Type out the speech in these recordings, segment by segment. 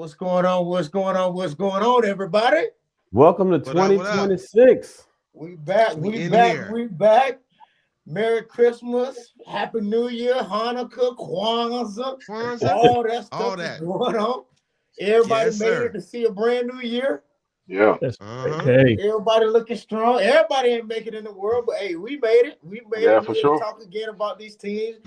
What's going on? What's going on? What's going on, everybody? Welcome to What up? 2026. We back. We We in back. here. We back. Merry Christmas, Happy New Year, Hanukkah, Kwanzaa, Kwanzaa, all that all stuff is that. going on. Everybody Yes, made it sir. to see a brand new year. Yeah. That's Uh-huh. hey. Everybody looking strong. Everybody ain't make it in the world, but hey, we made it. We made Yeah, it. for We gonna sure. talk again about these teams.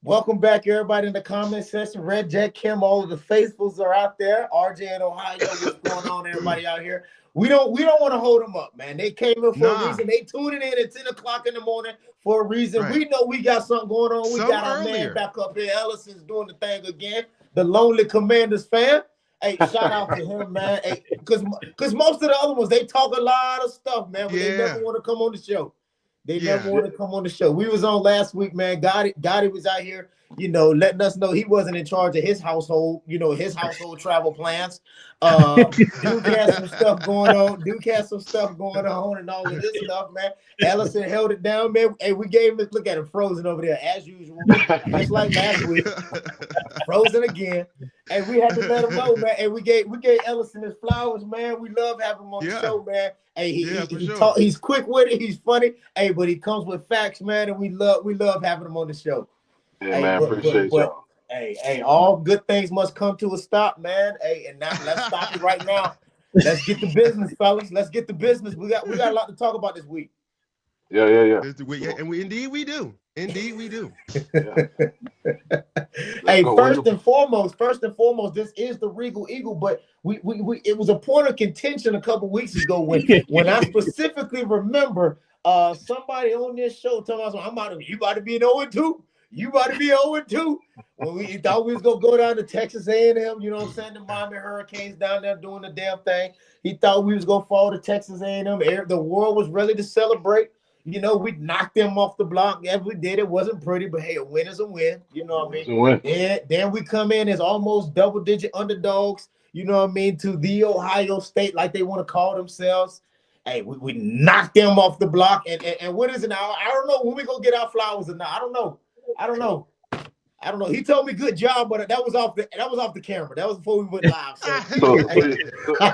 Welcome back, everybody, in the comment section. Red Jack, Kim, all of the faithfuls are out there. RJ in Ohio, what's going on, everybody out here? We don't want to hold them up, man. They came in for a Nah. reason. They tuning in at 10 o'clock in the morning for a reason. Right. We know we got something going on. We Some got our man earlier. back up here. Ellison's doing the thing again. The Lonely Commanders fan. Hey, shout out to him, man. Hey, because most of the other ones, they talk a lot of stuff, man, but they never Yeah. want to come on the show. They never Yeah. want to come on the show. We was on last week, man. Gotti was out here, letting us know he wasn't in charge of his household, his household travel plans. Duke has some stuff going on. Duke has some stuff going on and all of this stuff, man. Ellison held it down, man. Hey, we gave him, look at him, frozen over there as usual, just like last week. Frozen again. Hey, we had to let him know, man. And we gave Ellison his flowers, man. We love having him on the Yeah. show, man. Hey, Yeah, for sure. he's quick with it, he's funny. Hey, but he comes with facts, man, and we love having him on the show. Yeah, Hey, man. Appreciate y'all. hey, all good things must come to a stop, man. Hey, and now let's stop it right now. Let's get the business, fellas. Let's get the business. We got a lot to talk about this week. Yeah. And indeed we do. Indeed we do. Yeah. Hey, go. first and foremost, this is the Regal Eagle, but we it was a point of contention a couple weeks ago when I specifically remember somebody on this show telling us, you about to be an 0-2. You about to be 0-2. When we thought we was gonna go down to Texas A&M, you know what I'm saying? The Miami Hurricanes down there doing the damn thing. He thought we was gonna fall to Texas A&M. The world was ready to celebrate. We knocked them off the block. As we did, it wasn't pretty, but hey, a win is a win. You know what I mean? It's a win. Then we come in as almost double-digit underdogs, you know what I mean, to the Ohio State, like they want to call themselves. Hey, we knocked them off the block. And what is it now? I don't know when we gonna get our flowers or not. I don't know. He told me good job, but that was off the camera. That was before we went live. So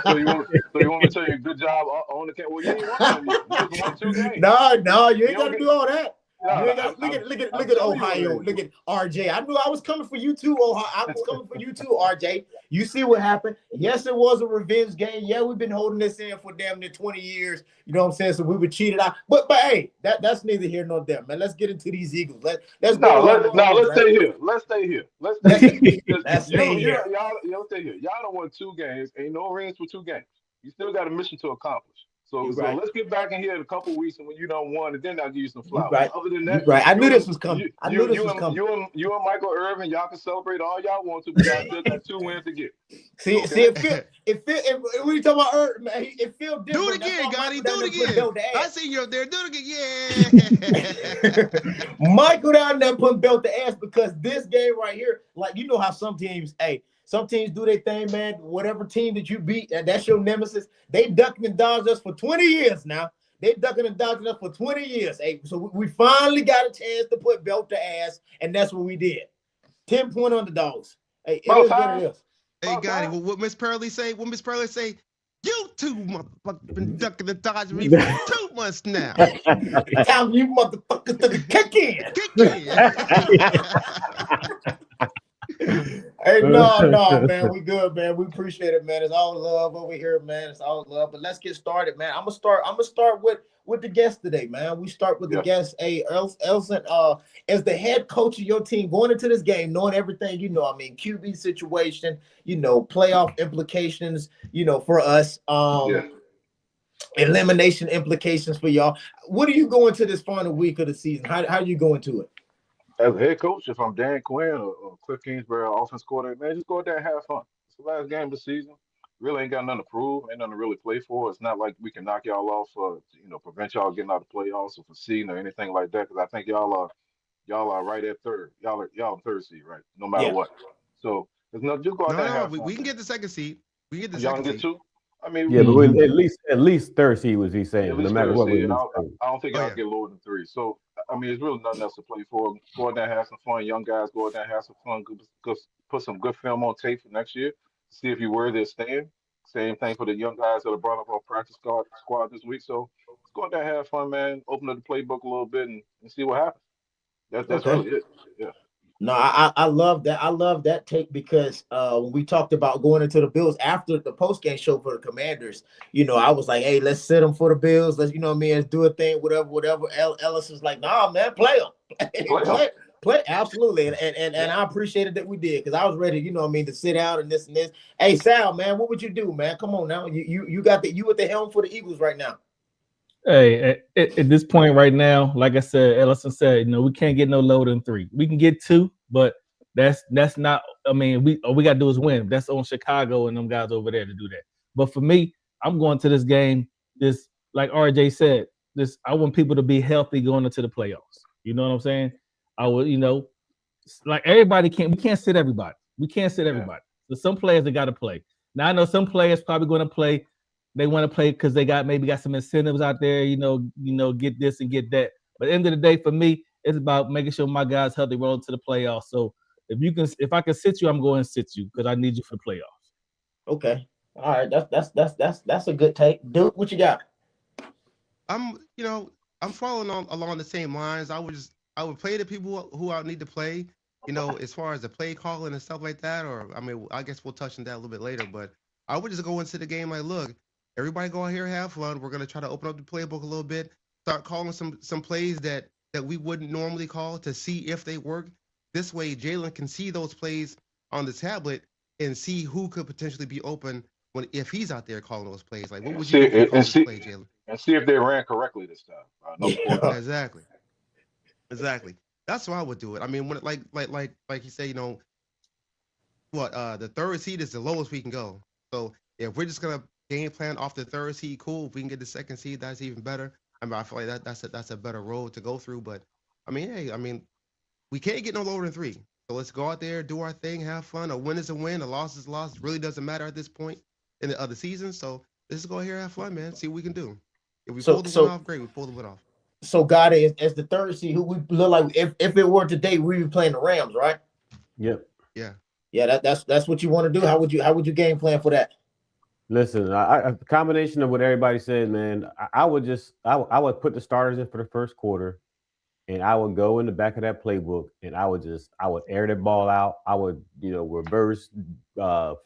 So you want me to tell you good job on the camera? Well, you ain't won. You just won 2 games. No, you ain't You got don't to get- do all that. No, You ain't I'm- got, I'm- look I'm at telling you what Ohio. it is. Look at RJ. I knew I was coming for you too, Ohio. I was coming for you too, RJ. You see what happened? Yes, it was a revenge game. Yeah, we've been holding this in for damn near 20 years. You know what I'm saying? So we were cheated out. But hey, that's neither here nor there, man. Let's get into these Eagles. Let's go. Let's stay here. Let's stay here. Let's stay here. 'Cause Let's stay here. Y'all stay here. Y'all don't won 2 games. Ain't no rings for 2 games. You still got a mission to accomplish. So You right. let's get back in here in a couple weeks, and when you done won, and then I'll give you some You flowers. right. Other than You that, right. I knew you this and was coming. you and Michael Irvin, y'all can celebrate all y'all want to, but y'all still got 2 wins to get. See, Okay? it feel. When you talking about Irvin, man, it feels different. Do it again, That's why Gotti. Michael Do down there it put again. belt to I ass. see you up there. Do it again. Yeah. Michael down there putting belt to ass because this game right here, like how some teams do their thing, man. Whatever team that you beat, that's your nemesis. They ducking and dodged us for 20 years now. They ducking and dodging us for 20 years. Hey, so we finally got a chance to put belt to ass, and that's what we did. 10-point underdogs. Hey, it About is what time. it is. Hey, About Gotti, time. what Miss Pearly say? What Miss Pearly say? You two motherfuckers been ducking and dodging me for 2 months now. Time you motherfuckers to kick in. Hey, no, man. We good, man. We appreciate it, man. It's all love over here, man. It's all love. But let's get started, man. I'm gonna start with the guest today, man. We start with the guest. Hey, Elson, as the head coach of your team going into this game, knowing everything, QB situation, playoff implications, for us, Yeah. elimination implications for y'all. What do you go into this final week of the season? How do you go into it? As a head coach, if I'm Dan Quinn or Cliff Kingsbury, offense coordinator, man, just go out there and have fun. It's the last game of the season. Really ain't got nothing to prove, ain't nothing to really play for. It's not like we can knock y'all off or prevent y'all getting out of the playoffs or for seeding or anything like that. Because I think y'all are right at third. Y'all third seed, right? No matter Yeah. what. So there's no just go out there and No, have fun. we can get the second seed. We get the Y'all second can get seed. 2. I mean, Yeah, but at least third seed was he saying. at No least matter third what, we seed. at I, least I third. I don't think Oh, I'll yeah. get lower than 3. So I mean, there's really nothing else to play for. Go out there and have some fun. Young guys go out there and have some fun. Put some good film on tape for next year. see if you're worthy of staying. Same thing for the young guys that are brought up on practice squad this week. So let's go out there, have fun, man. Open up the playbook a little bit and see what happens. That's Okay. really it. Yeah. No, I love that. I love that take because when we talked about going into the Bills after the post game show for the Commanders, I was like, hey, let's sit them for the Bills. Let's, let's do a thing, whatever. Ellis was like, nah, man, play them. play, absolutely. And I appreciated that we did because I was ready, to sit out and this and this. Hey, Sal, man, what would you do, man? Come on now. You got you at the helm for the Eagles right now. Hey, at this point right now, like I said, Ellison said, we can't get no lower than 3. We can get 2, but that's not. I mean, all we got to do is win. That's on Chicago and them guys over there to do that. But for me, I'm going to this game. This, like RJ said, I want people to be healthy going into the playoffs. You know what I'm saying? I would, like everybody we can't sit everybody. We can't sit everybody. So some players they got to play. Now I know some players probably going to play. They want to play because they maybe got some incentives out there, get this and get that. But at the end of the day, for me, it's about making sure my guys healthy rolling to the playoffs. So if I can sit you, I'm going to sit you because I need you for the playoffs. Okay. All right. That's a good take. Duke, what you got? I'm following along the same lines. I would play the people who I need to play, as far as the play calling and stuff like that. Or I guess we'll touch on that a little bit later. But I would just go into the game like, look, everybody go out here, have fun. We're gonna try to open up the playbook a little bit, start calling some plays that we wouldn't normally call to see if they work. This way, Jalen can see those plays on the tablet and see who could potentially be open if he's out there calling those plays. Like, what would you do if you call this play, Jalen? And see if they ran correctly this time. Exactly. That's why I would do it. I mean, when like you say, the third seed is the lowest we can go. So if we're just gonna game plan off the third seed, cool. If we can get the second seed, that's even better. I feel like that's a better road to go through. But we can't get no lower than 3. So let's go out there, do our thing, have fun. A win is a win, a loss is a loss. It really doesn't matter at this point in the other season. So let's go here, have fun, man. See what we can do. If we pull the win off, great. We pull the win off. So God is as the third seed, who we look like if it were today, we'd be playing the Rams, right? Yep. Yeah. Yeah, that's what you want to do. How would you game plan for that? Listen, a combination of what everybody said, man. I would put the starters in for the first quarter, and I would go in the back of that playbook, and I would air that ball out. I would reverse,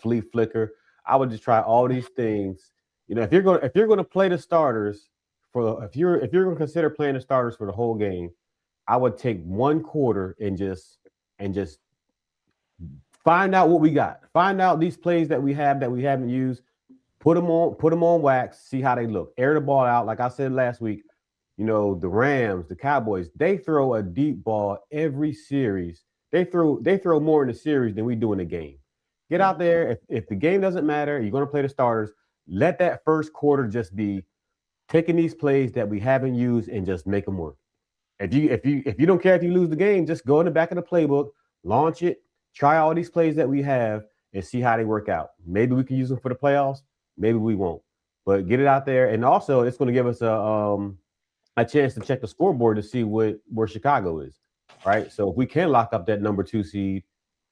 flea flicker. I would just try all these things. If you're going to play the starters if you're going to consider playing the starters for the whole game, I would take one quarter and just find out what we got. Find out these plays that we haven't used. Put them on wax, see how they look. Air the ball out. Like I said last week, the Rams, the Cowboys, they throw a deep ball every series. They throw more in the series than we do in the game. Get out there. If the game doesn't matter, you're going to play the starters. Let that first quarter just be taking these plays that we haven't used and just make them work. If you don't care if you lose the game, just go in the back of the playbook, launch it, try all these plays that we have, and see how they work out. Maybe we can use them for the playoffs. Maybe we won't, but get it out there. And also it's going to give us a chance to check the scoreboard to see where Chicago is. Right. So if we can lock up that number 2 seed,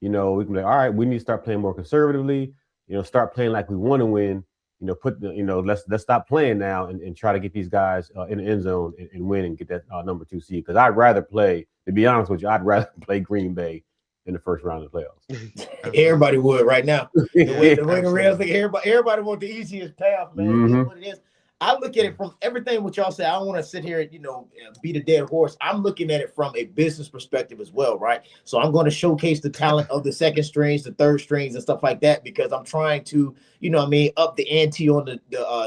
we can be like, all right, we need to start playing more conservatively, start playing like we want to win, let's stop playing now and try to get these guys in the end zone and win and get that number 2 seed. Cause to be honest with you, I'd rather play Green Bay in the first round of the playoffs. Everybody would right now. The way the Rams think, everybody want the easiest path, man. Mm-hmm. What it is. I look at it from everything what y'all say. I don't want to sit here and beat a dead horse. I'm looking at it from a business perspective as well, right? So I'm going to showcase the talent of the second strings, the third strings, and stuff like that because I'm trying to, up the ante on the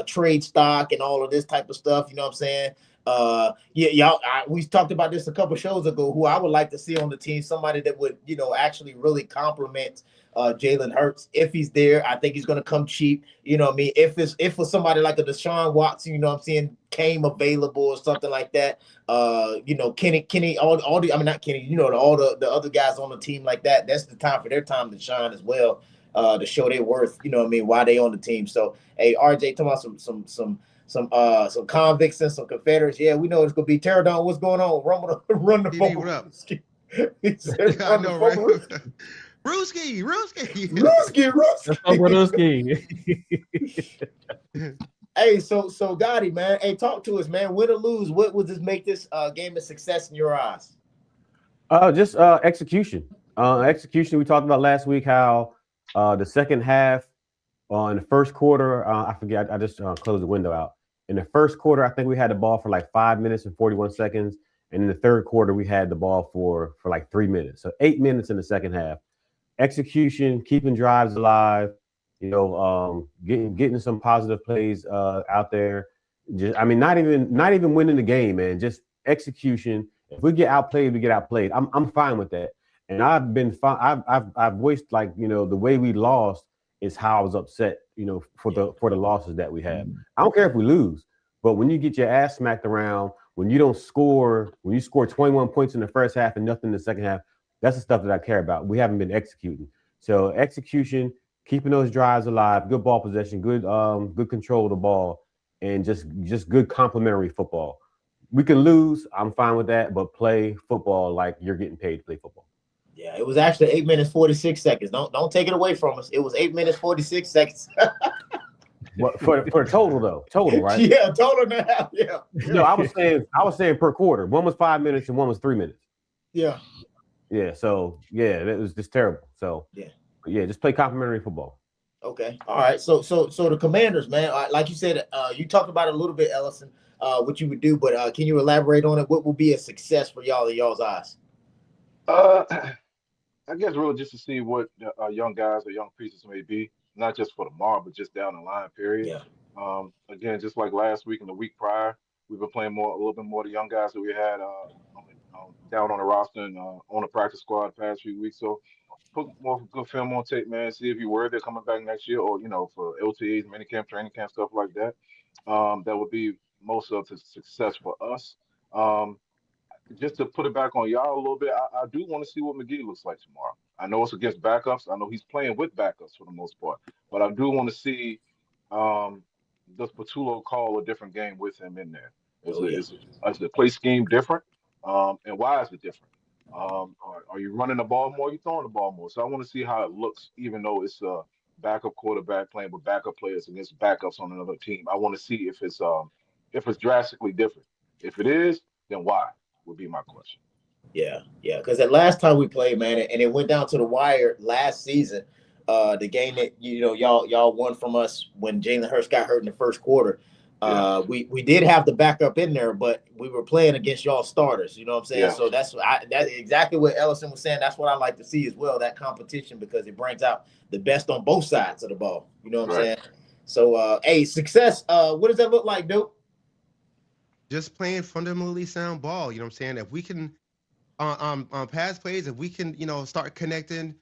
trade stock and all of this type of stuff. You know what I'm saying? We talked about this a couple shows ago. Who I would like to see on the team, somebody that would, actually really complement Jalen Hurts if he's there. I think he's going to come cheap. If for somebody like a Deshaun Watson, I'm saying came available or something like that. Kenny, all the other guys on the team like that. That's the time for their time to shine as well. To show their worth. Why they on the team. So hey, RJ, talking about some convicts and some Confederates. Yeah, we know it's gonna be tear down. What's going on? Run the phone. What up? He said, I know, right? Rooski. Ruski. Let's talk about those games. Hey, so Gotti, man. Hey, talk to us, man. Win or lose, what would this make this game a success in your eyes? Just execution. Execution. We talked about last week how the second half in the first quarter, I forget. I just closed the window out. In the first quarter, I think we had the ball for like 5 minutes and 41 seconds, and in the third quarter, we had the ball for like 3 minutes. So 8 minutes in the second half. Execution, keeping drives alive. You know, getting some positive plays out there. Just, I mean, not even winning the game, man. Just execution. If we get outplayed, we get outplayed. I'm fine with that. And I've been fine. I've voiced, like, you know, the way we lost is how I was upset, you know, for the losses that we had. I don't care if we lose, but when you get your ass smacked around, when you don't score, when you score 21 points in the first half and nothing in the second half, that's the stuff that I care about. We haven't been executing. So execution, keeping those drives alive, good ball possession, good control of the ball, and just good complementary football. We can lose, I'm fine with that, but play football like you're getting paid to play football. Yeah, it was actually 8 minutes 46 seconds. Don't take it away from us. It was 8 minutes 46 seconds. But for total though, total, right? Yeah, total now. Yeah. No, I was saying per quarter. One was 5 minutes and one was 3 minutes. Yeah. Yeah. So yeah, that was just terrible. So yeah, just play complementary football. Okay. All right. So the Commanders, man, like you said, you talked about it a little bit, Ellison, what you would do, but can you elaborate on it? What will be a success for y'all in y'all's eyes? I guess really just to see what young guys or young pieces may be, not just for tomorrow, but just down the line, period. Yeah. Again, just like last week and the week prior, we've been playing a little bit more the young guys that we had down on the roster and on the practice squad the past few weeks. So put more good film on tape, man. See if you were they're coming back next year, or for LTAs, minicamp, training camp, stuff like that. That would be most of the success for us. Just to put it back on y'all a little bit, I do want to see what McGee looks like tomorrow. I know it's against backups. I know he's playing with backups for the most part, but I do want to see does Patullo call a different game with him in there? Is the play scheme different? And why is it different? Are you running the ball more? Are you throwing the ball more? So I want to see how it looks, even though it's a backup quarterback playing with backup players against backups on another team. I want to see if it's drastically different. If it is, then why? Would be my question. Yeah, because the last time we played, man, and it went down to the wire last season, the game that y'all won from us when Jalen Hurts got hurt in the first quarter. We did have the backup in there, but we were playing against y'all starters. You know what I'm saying? Yeah. So that's exactly what Ellison was saying. That's what I like to see as well, that competition, because it brings out the best on both sides of the ball. You know what I'm saying? So, success. What does that look like, Duke? Just playing fundamentally sound ball. You know what I'm saying? If we can, on pass plays, if we can, start connecting,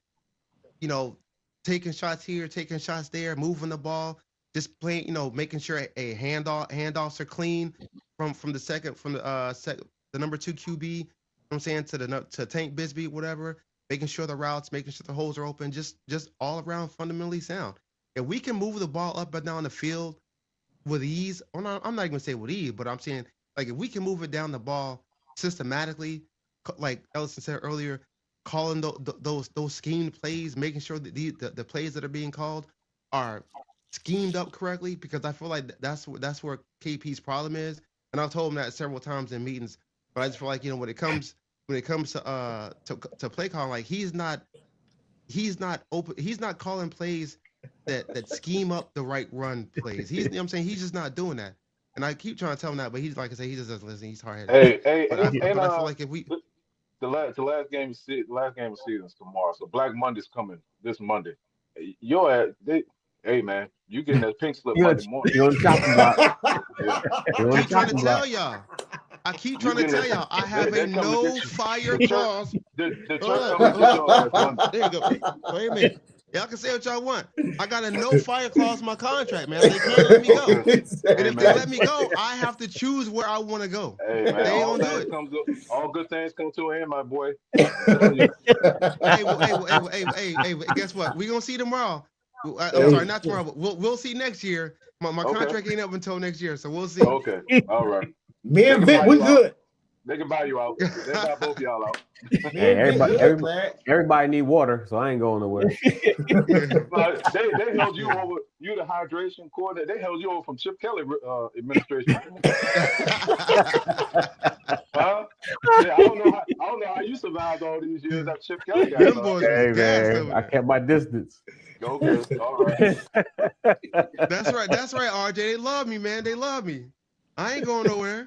taking shots here, taking shots there, moving the ball, just playing, making sure a handoffs are clean from the number 2 QB. You know what I'm saying, to Tank Bisbee, whatever. Making sure the routes, making sure the holes are open, just all around fundamentally sound. If we can move the ball up and down the field with ease, I'm not even gonna say with ease, but I'm saying, like, if we can move it down the ball systematically, like Ellison said earlier, calling those schemed plays, making sure that the plays that are being called are schemed up correctly, because I feel like that's where KP's problem is, and I've told him that several times in meetings. But I just feel like, when it comes to play calling, like, he's not open, he's not calling plays that scheme up the right run plays. He's, I'm saying, he's just not doing that. And I keep trying to tell him that, but he's, like I say, he just doesn't listen. He's hard-headed. I feel like if we the last game of season is tomorrow, so Black Monday's coming this Monday. Hey man, you getting that pink slip Monday morning? You're on the chopping block. I keep trying to tell y'all. I have a no-fire clause. The truck coming to y'all Monday. There you go. Wait a minute. Y'all can say what y'all want. I got a no-fire clause in my contract, man. They can't let me go. And if they let me go, I have to choose where I want to go. Hey, man, they don't do it. All good things come to an end, my boy. Hey, guess what? We're going to see tomorrow. I'm sorry, not tomorrow, but we'll see next year. My contract ain't up until next year, so we'll see. Okay, all right. Me and Vic, we good. They can buy you out. They buy both y'all out. Hey, Man, get good, man. everybody need water, so I ain't going nowhere. Like, they held you over. You the hydration coordinator. They held you over from Chip Kelly administration. Huh? Yeah, I don't know how you survived all these years that Chip Kelly got Them left. boys was Hey gas man, over I there. kept my distance. Okay, all right. That's right, RJ. They love me, man. They love me. I ain't going nowhere.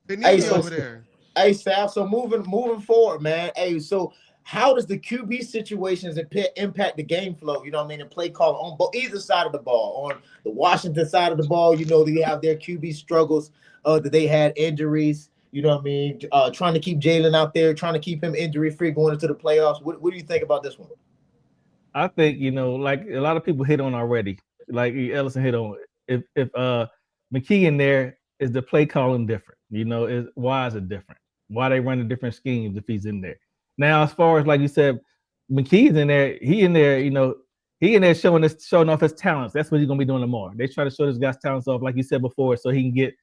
They need Hey, me so over there. Hey, Sal, so moving forward, man. Hey, so how does the QB situations impact the game flow? You know what I mean? And play call on either side of the ball. On the Washington side of the ball, you know, they have their QB struggles. That they had injuries. You know what I mean? Trying to keep Jalen out there, trying to keep him injury free going into the playoffs. What do you think about this one? I think, like a lot of people hit on already, like Ellison hit on. If McKee in there, is the play calling different? Why is it different? Why they running different schemes if he's in there? Now, as far as like you said, McKee's in there. He in there. He in there showing off his talents. That's what he's gonna be doing tomorrow. They try to show this guy's talents off, like you said before, so he can get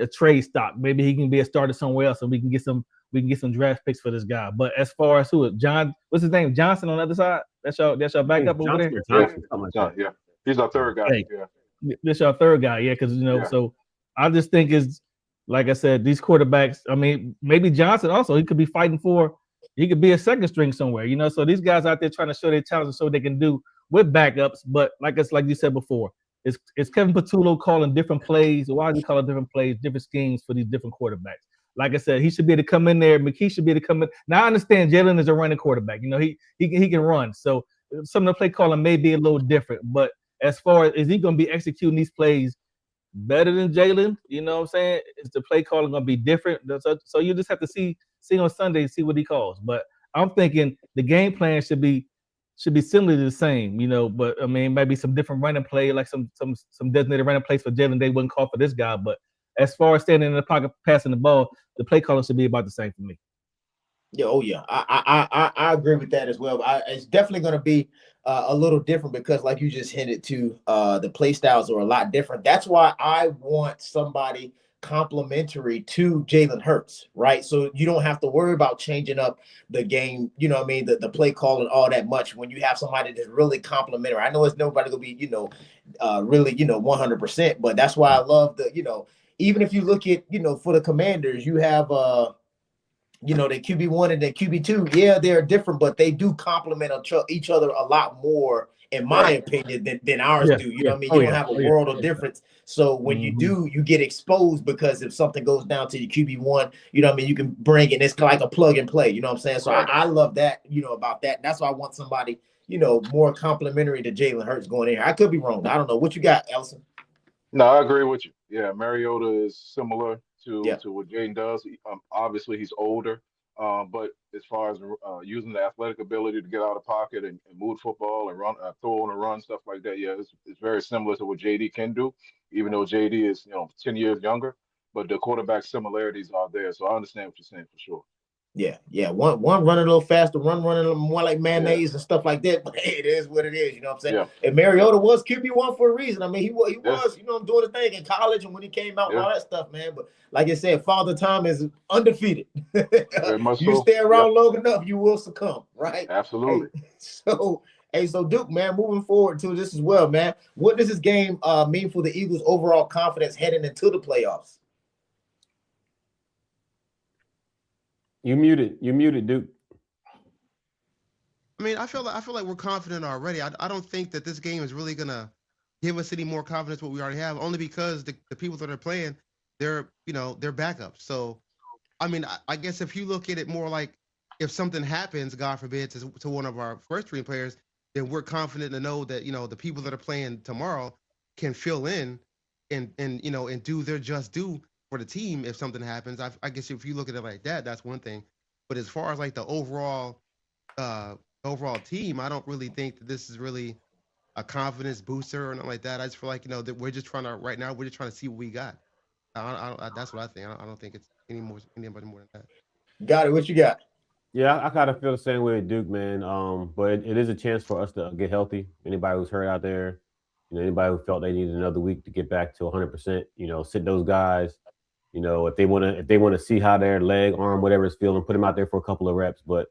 a trade stock. Maybe he can be a starter somewhere else, and we can get some draft picks for this guy. But as far as what's his name, Johnson on the other side? That's your backup over there. Johnson, something like that. Yeah, he's our third guy. Hey, Yeah, this your third guy, yeah, because Yeah. So I just think is like I said, these quarterbacks. I mean, maybe Johnson also he could be fighting for. He could be a second string somewhere, So these guys out there trying to show their talents, so they can do with backups. But like you said before, it's Kevin Patullo calling different plays. Why is he calling different plays, different schemes for these different quarterbacks? Like I said, he should be able to come in there. McKee should be able to come in. Now I understand Jalen is a running quarterback. He can run. So some of the play calling may be a little different. But as far as is he going to be executing these plays better than Jalen? You know what I'm saying? Is the play calling going to be different? So you just have to see on Sunday, see what he calls. But I'm thinking the game plan should be similar to the same, But I mean, maybe some different running play, like some designated running plays for Jalen. They wouldn't call for this guy, but as far as standing in the pocket, passing the ball, the play calling should be about the same for me. Yeah, oh yeah, I agree with that as well. It's definitely going to be a little different because, like you just hinted to, the play styles are a lot different. That's why I want somebody complementary to Jalen Hurts, right? So you don't have to worry about changing up the game. You know what I mean? The play calling all that much when you have somebody that's really complementary. I know it's nobody gonna be really 100%, but that's why I love even if you look at for the Commanders, you have the QB1 and the QB2, yeah, they're different, but they do complement each other a lot more, in my opinion, than ours do. You know what I mean? You don't have a world of difference. So when you do, you get exposed because if something goes down to your QB1, you know what I mean? You can bring it. It's like a plug and play. You know what I'm saying? So I love that, about that. That's why I want somebody, more complimentary to Jalen Hurts going in here. I could be wrong. I don't know. What you got, Elson? No, I agree with you. Yeah, Mariota is similar to what Jaden does. Obviously, he's older, but as far as using the athletic ability to get out of pocket and move football and run, throw on a run, stuff like that, yeah, it's very similar to what JD can do. Even though JD is 10 years younger, but the quarterback similarities are there. So I understand what you're saying for sure. Yeah. One running a little faster, one running a little more like mayonnaise and stuff like that. But hey, it is what it is. You know what I'm saying? Yeah. And Mariota was QB1 for a reason. I mean, he was, doing the thing in college and when he came out and all that stuff, man. But like I said, Father Time is undefeated. Very much You so. stay around long enough, you will succumb, right? Absolutely. So Duke, man, moving forward to this as well, man. What does this game mean for the Eagles' overall confidence heading into the playoffs? You muted, Duke. I mean, I feel like we're confident already. I don't think that this game is really gonna give us any more confidence what we already have. Only because the people that are playing, they're backups. So, I mean, I guess if you look at it more like if something happens, God forbid, to one of our first three players, then we're confident to know that the people that are playing tomorrow can fill in and do their just due for the team if something happens. I guess if you look at it like that, that's one thing. But as far as like the overall team, I don't really think that this is really a confidence booster or nothing like that. I just feel like that we're just trying to see what we got. That's what I think. I don't think it's anybody more than that. Got it. What you got? Yeah, I kind of feel the same way with Duke, man. But it is a chance for us to get healthy. Anybody who's hurt out there, anybody who felt they needed another week to get back to 100%, sit those guys, if they want to see how their leg, arm, whatever is feeling, put them out there for a couple of reps, but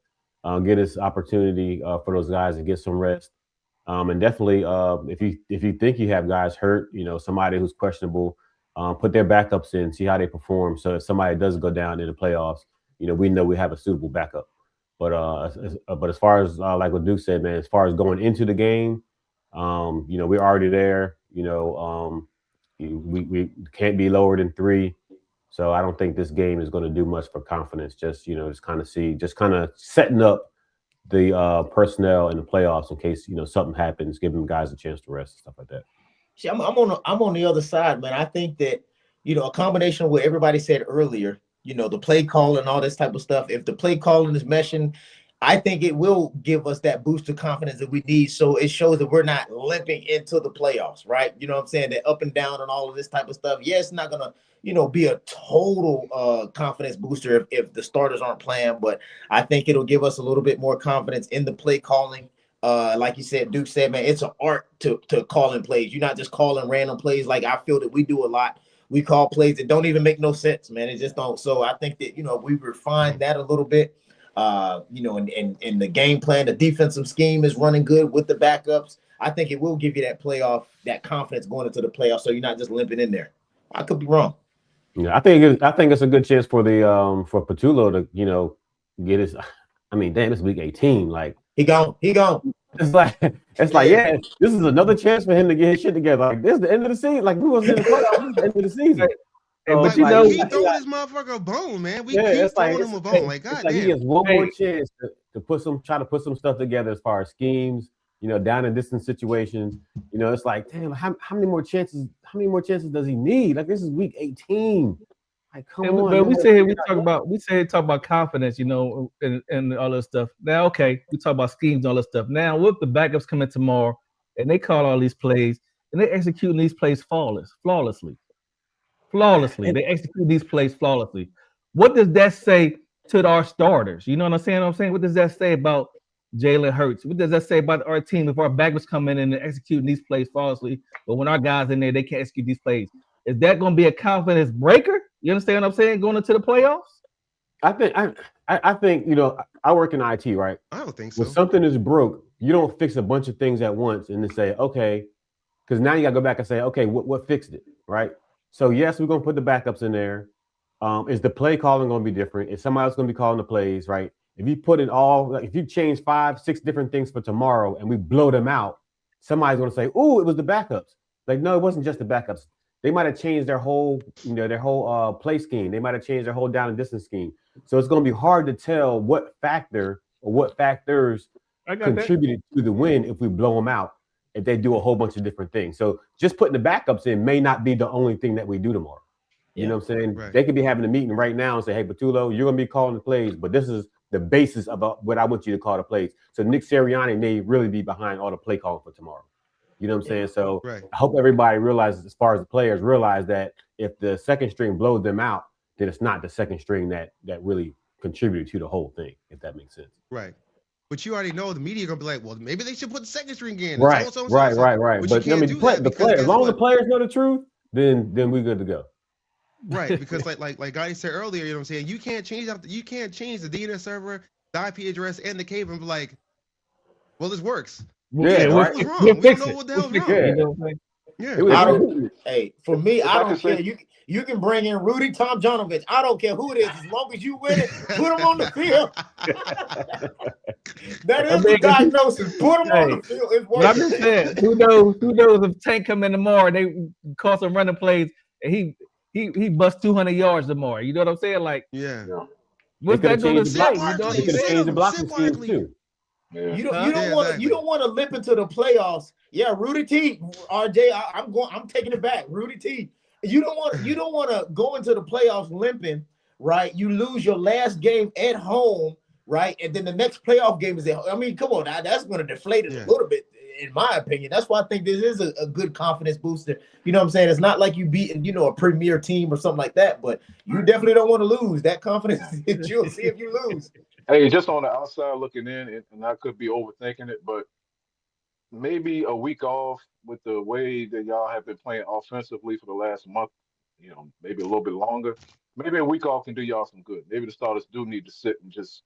get this opportunity for those guys to get some rest. And definitely, if you think you have guys hurt, somebody who's questionable, put their backups in, see how they perform. So if somebody does go down in the playoffs, we know we have a suitable backup. But as far as like what Duke said, man, as far as going into the game, we're already there. We can't be lower than 3. So I don't think this game is going to do much for confidence. Just kind of setting up the personnel in the playoffs in case something happens, giving guys a chance to rest and stuff like that. See, I'm on the other side, man. I think that a combination of what everybody said earlier, the play call and all this type of stuff. If the play calling is meshing, I think it will give us that boost of confidence that we need. So it shows that we're not limping into the playoffs, right? You know what I'm saying? That up and down and all of this type of stuff. Yeah, it's not gonna be a total confidence booster if the starters aren't playing, but I think it'll give us a little bit more confidence in the play calling. Like you said, Duke said, man, it's an art to calling plays. You're not just calling random plays like I feel that we do a lot. We call plays that don't even make no sense, man. It just don't. So I think that we refined that a little bit. And the game plan, the defensive scheme is running good with the backups. I think it will give you that confidence going into the playoffs, so you're not just limping in there. I could be wrong. Yeah, I think it's a good chance for the for Patullo to get his. I mean, damn, it's week 18. Like he gone. It's like yeah, this is another chance for him to get his shit together. Like this is the end of the season. Like we wasn't in the playoffs, the end of the season. But we keep throwing this motherfucker a bone, man. We keep throwing him a bone. Like goddamn. He has one more chance to try to put some stuff together as far as schemes. Down and distance situations. It's like, damn, how many more chances? How many more chances does he need? Like this is week 18. Like, come on. But we talk about confidence, and all this stuff. Now, okay, we talk about schemes and all this stuff. Now, what if the backups come in tomorrow and they call all these plays and they executing these plays flawlessly? They execute these plays flawlessly. What does that say to our starters? You know what I'm saying? What does that say about Jalen Hurts? What does that say about our team if our backups come in and executing these plays flawlessly, but when our guys in there, they can't execute these plays? Is that going to be a confidence breaker? You understand what I'm saying? Going into the playoffs? I think I work in IT, right? I don't think so. When something is broke, you don't fix a bunch of things at once and then say, okay, because now you got to go back and say, okay, what fixed it, right? So yes, we're going to put the backups in there. Is the play calling going to be different? Is somebody else going to be calling the plays, right? If you put it all, if you change 5-6 different things for tomorrow and we blow them out, somebody's going to say, "Oh, it was the backups." Like, no, it wasn't just the backups. They might have changed their whole play scheme. They might have changed their whole down and distance scheme. So it's going to be hard to tell what factor or what factors contributed to the win if we blow them out, if they do a whole bunch of different things. So just putting the backups in may not be the only thing that we do tomorrow. You know what I'm saying? Right. They could be having a meeting right now and say, "Hey, Patullo, you're going to be calling the plays, but this is the basis about what I want you to call the plays." So Nick Sirianni may really be behind all the play calling for tomorrow. You know what I'm saying? So I hope everybody realizes, as far as the players realize, that if the second string blows them out, then it's not the second string that really contributed to the whole thing, if that makes sense. Right. But you already know the media gonna be like, well, maybe they should put the second string in. Right. But I mean, the players, as long as the players know the truth, then we're good to go. Right, because like Gotti said earlier, you know what I'm saying? You can't change the DNS server, the IP address, and the cable and be like, well, this works. Yeah, what's wrong? We don't know what the hell's wrong. Yeah. Hey, for me, I don't care. You can bring in Rudy Tomjanovich. I don't care who it is, as long as you win it, put him on the field. That is the diagnosis. Put him on the field. It's working. I'm just saying, who knows if Tank come in tomorrow and they call some running plays and he busts 200 yards tomorrow. You know what I'm saying? Like, what's that going to say? You know, they could have changed the blocking schemes too. Yeah. You don't want to limp into the playoffs. Yeah, Rudy T, RJ, I'm taking it back. Rudy T. You don't want to go into the playoffs limping, right? You lose your last game at home, right? And then the next playoff game is at home. I mean, come on, that's going to deflate it a little bit, in my opinion. That's why I think this is a good confidence booster. You know what I'm saying? It's not like you beating, a premier team or something like that, but you definitely don't want to lose. That confidence that you'll see if you lose. Hey, just on the outside looking in, and I could be overthinking it, but maybe a week off with the way that y'all have been playing offensively for the last month, maybe a little bit longer. Maybe a week off can do y'all some good. Maybe the starters do need to sit and just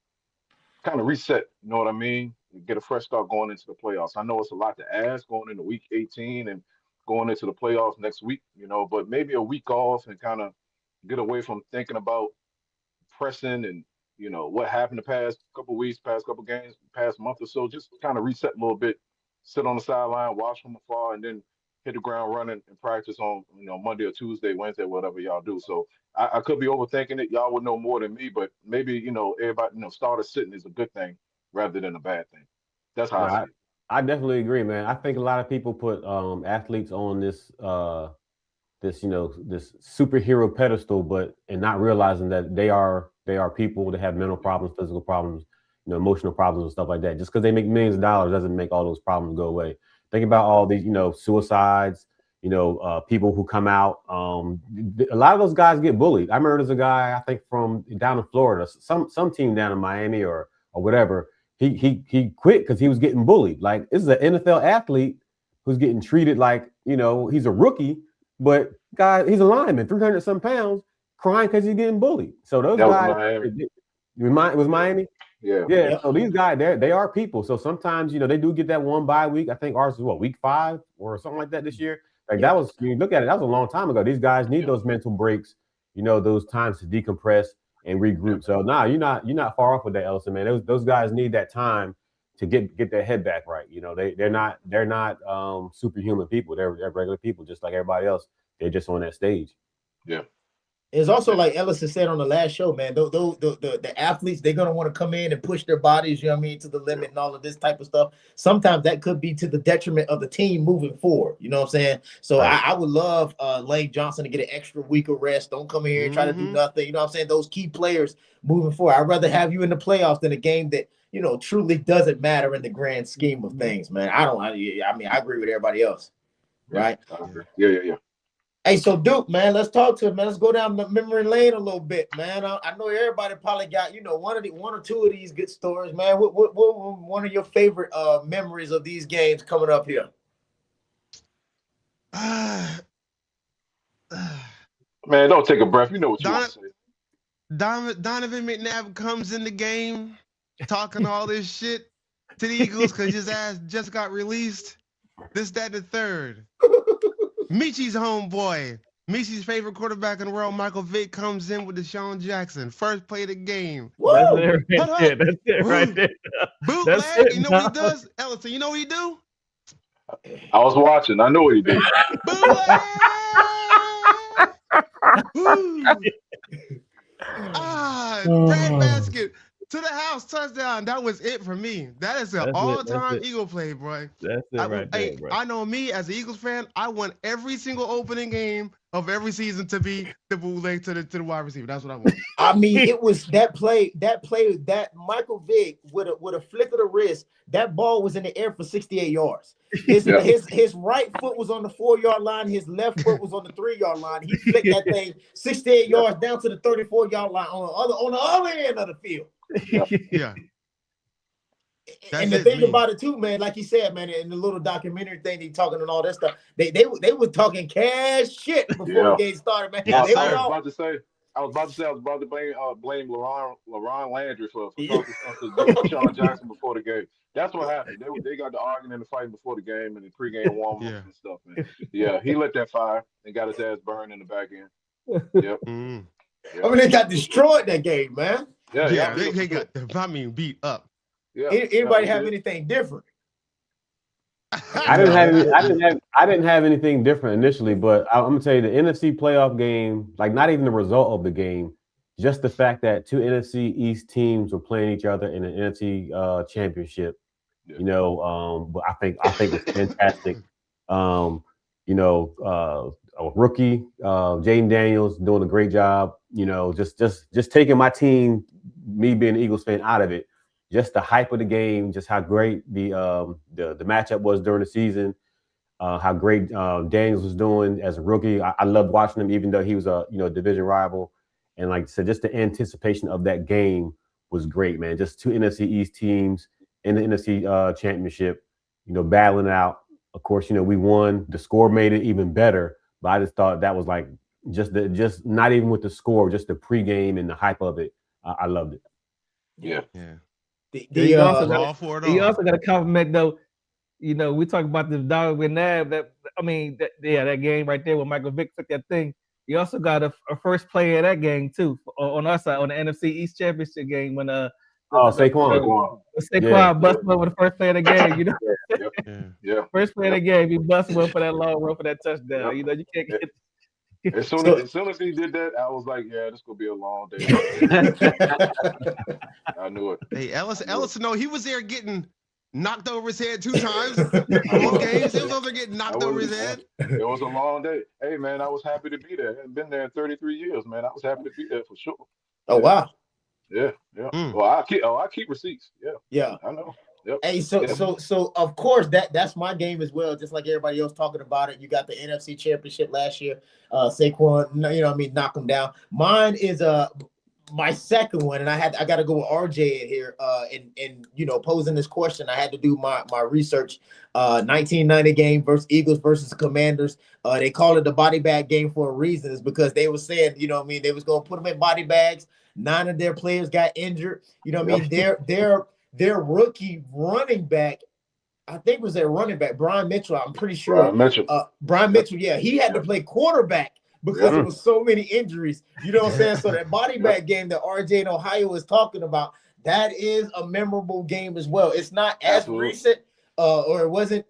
kind of reset. You know what I mean? And get a fresh start going into the playoffs. I know it's a lot to ask going into week 18 and going into the playoffs next week. But maybe a week off and kind of get away from thinking about pressing and what happened the past couple weeks, past couple games, past month or so. Just kind of reset a little bit, sit on the sideline, watch from afar, and then hit the ground running and practice on Monday or Tuesday, Wednesday, whatever y'all do. So I could be overthinking it. Y'all would know more than me, but maybe everybody starter sitting is a good thing rather than a bad thing. That's how No, I see it. I definitely agree, man. I think a lot of people put athletes on this this superhero pedestal, and not realizing that they are people that have mental problems, physical problems, emotional problems and stuff like that. Just because they make millions of dollars doesn't make all those problems go away. Think about all these suicides, people who come out. A lot of those guys get bullied. I remember there's a guy, I think from down in Florida, some team down in Miami or whatever. He quit because he was getting bullied. Like, this is an NFL athlete who's getting treated like he's a rookie. But guy, he's a lineman, 300 some pounds, crying because he's getting bullied. So those guys, it was Miami. Yeah. So these guys, they are people. So sometimes they do get that one bye week. I think ours is week 5 or something like that this year. Like that was, you look at it, that was a long time ago. These guys need those mental breaks, those times to decompress and regroup. So you're not far off with that, Ellison, man. Those guys need that time to get their head back right. They're not superhuman people. They're regular people just like everybody else. They're just on that stage. Yeah. It's also like Ellison said on the last show, man. The athletes, they're gonna want to come in and push their bodies, to the limit and all of this type of stuff. Sometimes that could be to the detriment of the team moving forward. You know what I'm saying? So right. I would love Lane Johnson to get an extra week of rest. Don't come in here and try to do nothing. You know what I'm saying? Those key players moving forward. I'd rather have you in the playoffs than a game that truly doesn't matter in the grand scheme of things, man. I agree with everybody else, right? Yeah. Hey, so Duke, man, let's talk to him, man. Let's go down the memory lane a little bit, man. I know everybody probably got, one or two of these good stories, man. What one of your favorite memories of these games coming up here? Man, don't take a breath. You know what you want to say. Donovan McNabb comes in the game talking all this shit to the Eagles because his ass just got released. This, that, and the third. Michi's homeboy, Michi's favorite quarterback in the world, Michael Vick, comes in with Deshaun Jackson. First play of the game. That's it right there. Bootleg, you know what he does? Ellison, you know what he do? I was watching. I know what he did. Bootleg! Bread basket. To the house, touchdown. That was it for me. That is an all-time Eagle play, bro. That's it right there, bro. I know me as an Eagles fan. I want every single opening game of every season to be the bootleg to the wide receiver. That's what I want. I mean, it was that play that Michael Vick with a flick of the wrist. That ball was in the air for 68 yards. His right foot was on the 4-yard line. His left foot was on the 3-yard line. He flicked that thing 68 yards down to the 34-yard line on the other end of the field. Yeah. And the thing about it too, man, like he said, man, in the little documentary thing, they talking and all that stuff. They were talking cash shit before the game started, man. I was about to say I was about to blame LaRon Landry for talking stuff to Deshaun Jackson before the game. That's what happened. They got the arguing and the fighting before the game and the pregame warm-ups and stuff, man. Yeah, he lit that fire and got his ass burned in the back end. Yep. I mean, they got destroyed that game, man. Yeah, they got beat up. Yeah. Anybody have anything different? I didn't have anything different initially, but I'm gonna tell you the NFC playoff game, like not even the result of the game, just the fact that two NFC East teams were playing each other in an NFC championship. But I think it's fantastic. A rookie, Jaden Daniels, doing a great job. Just taking my team, me being an Eagles fan, out of it. Just the hype of the game, just how great the matchup was during the season, how great Daniels was doing as a rookie. I loved watching him, even though he was a division rival. And like I said, just the anticipation of that game was great, man. Just two NFC East teams in the NFC championship, battling out. Of course, we won. The score made it even better, but I just thought that was like just not even with the score, just the pregame and the hype of it. I loved it. Yeah. You also All for it you all. also got to compliment though. You know, we talk about the dog with Nav. That game right there when Michael Vick took that thing. You also got a first play of that game too on our side on the NFC East Championship game when Saquon. Saquon busted over the first play of the game. You know, Yeah. first play of the game, he busted one for that long run for that touchdown. Yep. You know, you can't get. As soon as he did that, I was like, yeah, this gonna be a long day. I knew it. Hey, Ellison, no, he was there getting knocked over his head 2 times. Both games, he was over there getting knocked over his head. It was a long day. Hey, man, I was happy to be there. I hadn't been there in 33 years, man. I was happy to be there for sure. Oh wow. Yeah. Well, I keep receipts. Yeah. I know. Yep. Hey, so of course that's my game as well. Just like everybody else talking about it, you got the NFC Championship last year. Saquon, knock him down. Mine is my second one, and I got to go with RJ in here. And posing this question, I had to do my research. 1990 game versus Eagles versus Commanders. They call it the body bag game for a reason. Is because they were saying, they was going to put them in body bags. 9 of their players got injured. Their rookie running back, I think was their running back, Brian Mitchell. I'm pretty sure. Brian Mitchell, yeah, he had to play quarterback because there was so many injuries. You know what I'm saying? So that body bag game that RJ in Ohio is talking about, that is a memorable game as well. It's not as recent, or it wasn't,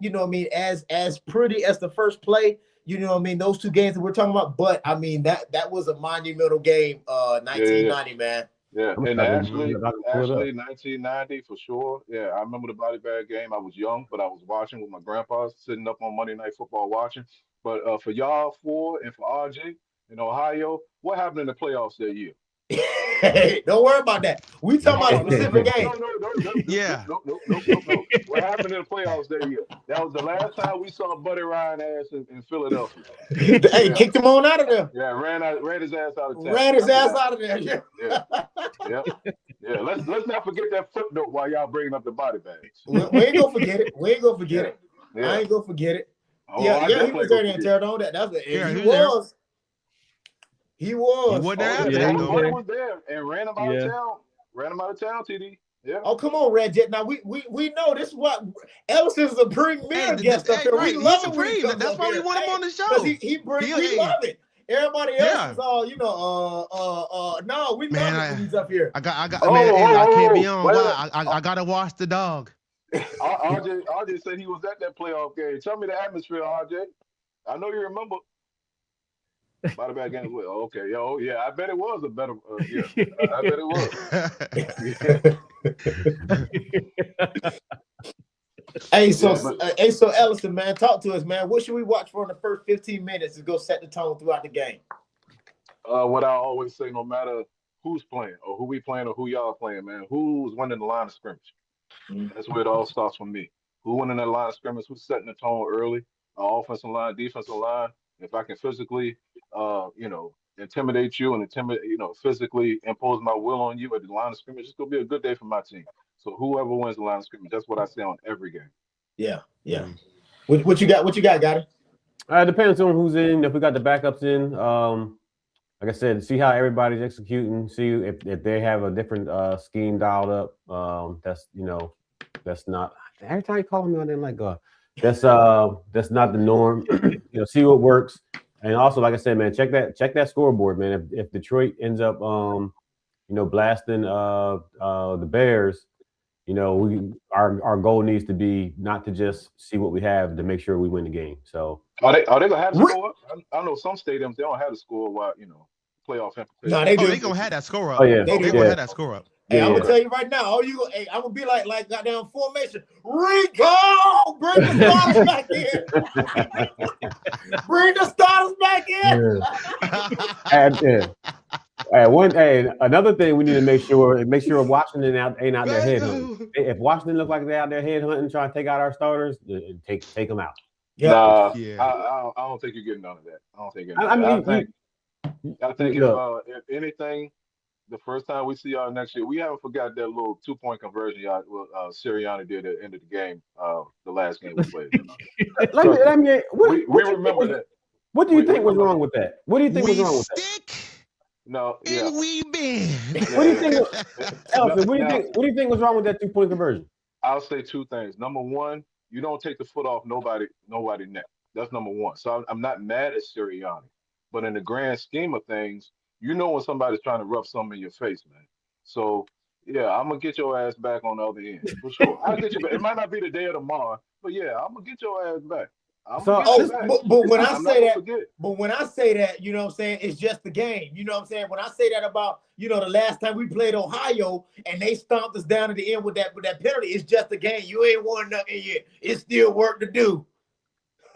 as pretty as the first play. Those 2 games that we're talking about. But that was a monumental game, 1990, man. Yeah, and actually, 1990 for sure. Yeah, I remember the body bag game. I was young, but I was watching with my grandpa, sitting up on Monday Night Football watching. But for y'all 4 and for RJ in Ohio, what happened in the playoffs that year? Hey, don't worry about that. We talking about a specific game. No. What happened in the playoffs that year? That was the last time we saw Buddy Ryan ass in Philadelphia. Hey, kicked him on out of there. Yeah, ran his ass out of town. Ran his ass out of there. Yeah. Let's not forget that footnote while y'all bringing up the body bags. We ain't gonna forget it. Yeah. I ain't gonna forget it. Oh, he was there and teared on that. That's what he was. He wasn't there. He was there and ran him out of town. Ran him out of town, TD. Yeah. Oh, come on, Red Jet. Now we know this is what Ellison's the premier guest up here. Right. We love it. That's why we want him on the show. We love it. Everybody else is all, no, we love it when he's up here. I can't be on. I gotta watch the dog. RJ said he was at that playoff game. Tell me the atmosphere, RJ. I know you remember. Body bag game. Okay. Yeah. I bet it was a better. I bet it was. Hey, so Ellison, man, talk to us, man. What should we watch for in the first 15 minutes to go set the tone throughout the game? What I always say, no matter who's playing or who we playing or who y'all playing, man, who's winning the line of scrimmage? That's where it all starts for me. Who winning that line of scrimmage? Who's setting the tone early? Offensive line, defensive line. If I can physically, intimidate you and physically impose my will on you at the line of scrimmage, it's gonna be a good day for my team. So whoever wins the line of scrimmage, that's what I say on every game. Yeah. What you got? What you got, it? It depends on who's in. If we got the backups in, like I said, see how everybody's executing. See if they have a different scheme dialed up. That's not every time you call me on there like that's not the norm. See what works. And also, like I said, man, check that scoreboard, man. If Detroit ends up blasting the Bears, our goal needs to be not to just see what we have, to make sure we win the game. So are they gonna have the score up? I know some stadiums they don't have the score while playoff implications. No, they do. They gonna have that score up. Oh yeah, they gonna have that score up. Hey, I'm gonna tell you right now. I'm gonna be like goddamn formation. Rico, bring the starters back in. Bring the starters back in. Another thing we need to make sure Washington ain't out there head hunting. If Washington look like they're out there head hunting, trying to take out our starters, take them out. Yeah. I don't think you're getting none of that. I don't think. I think if anything, the first time we see y'all next year, we haven't forgot that little 2-point conversion y'all Sirianni did at the end of the game, the last game we played. We remember that. What do you think was wrong with that? What do you think was wrong with that? stick No, yeah. and we bend. What do you think, Elton? What do you Now, think? What do you think was wrong with that 2-point conversion? I'll say two things. Number one, you don't take the foot off nobody neck. That's number one. So I'm not mad at Sirianni, but in the grand scheme of things, you know when somebody's trying to rub something in your face, man. So yeah, I'm gonna get your ass back on the other end for sure. I'll get you back. It might not be the day or tomorrow, but yeah, I'm gonna get your ass back. I'm So- gonna get you back. but when I I'm not say gonna that, forget. but when I say that, you know what I'm saying, it's just the game. You know what I'm saying? When I say that about, you know, the last time we played Ohio and they stomped us down at the end with that penalty, it's just a game. You ain't won nothing yet. It's still work to do.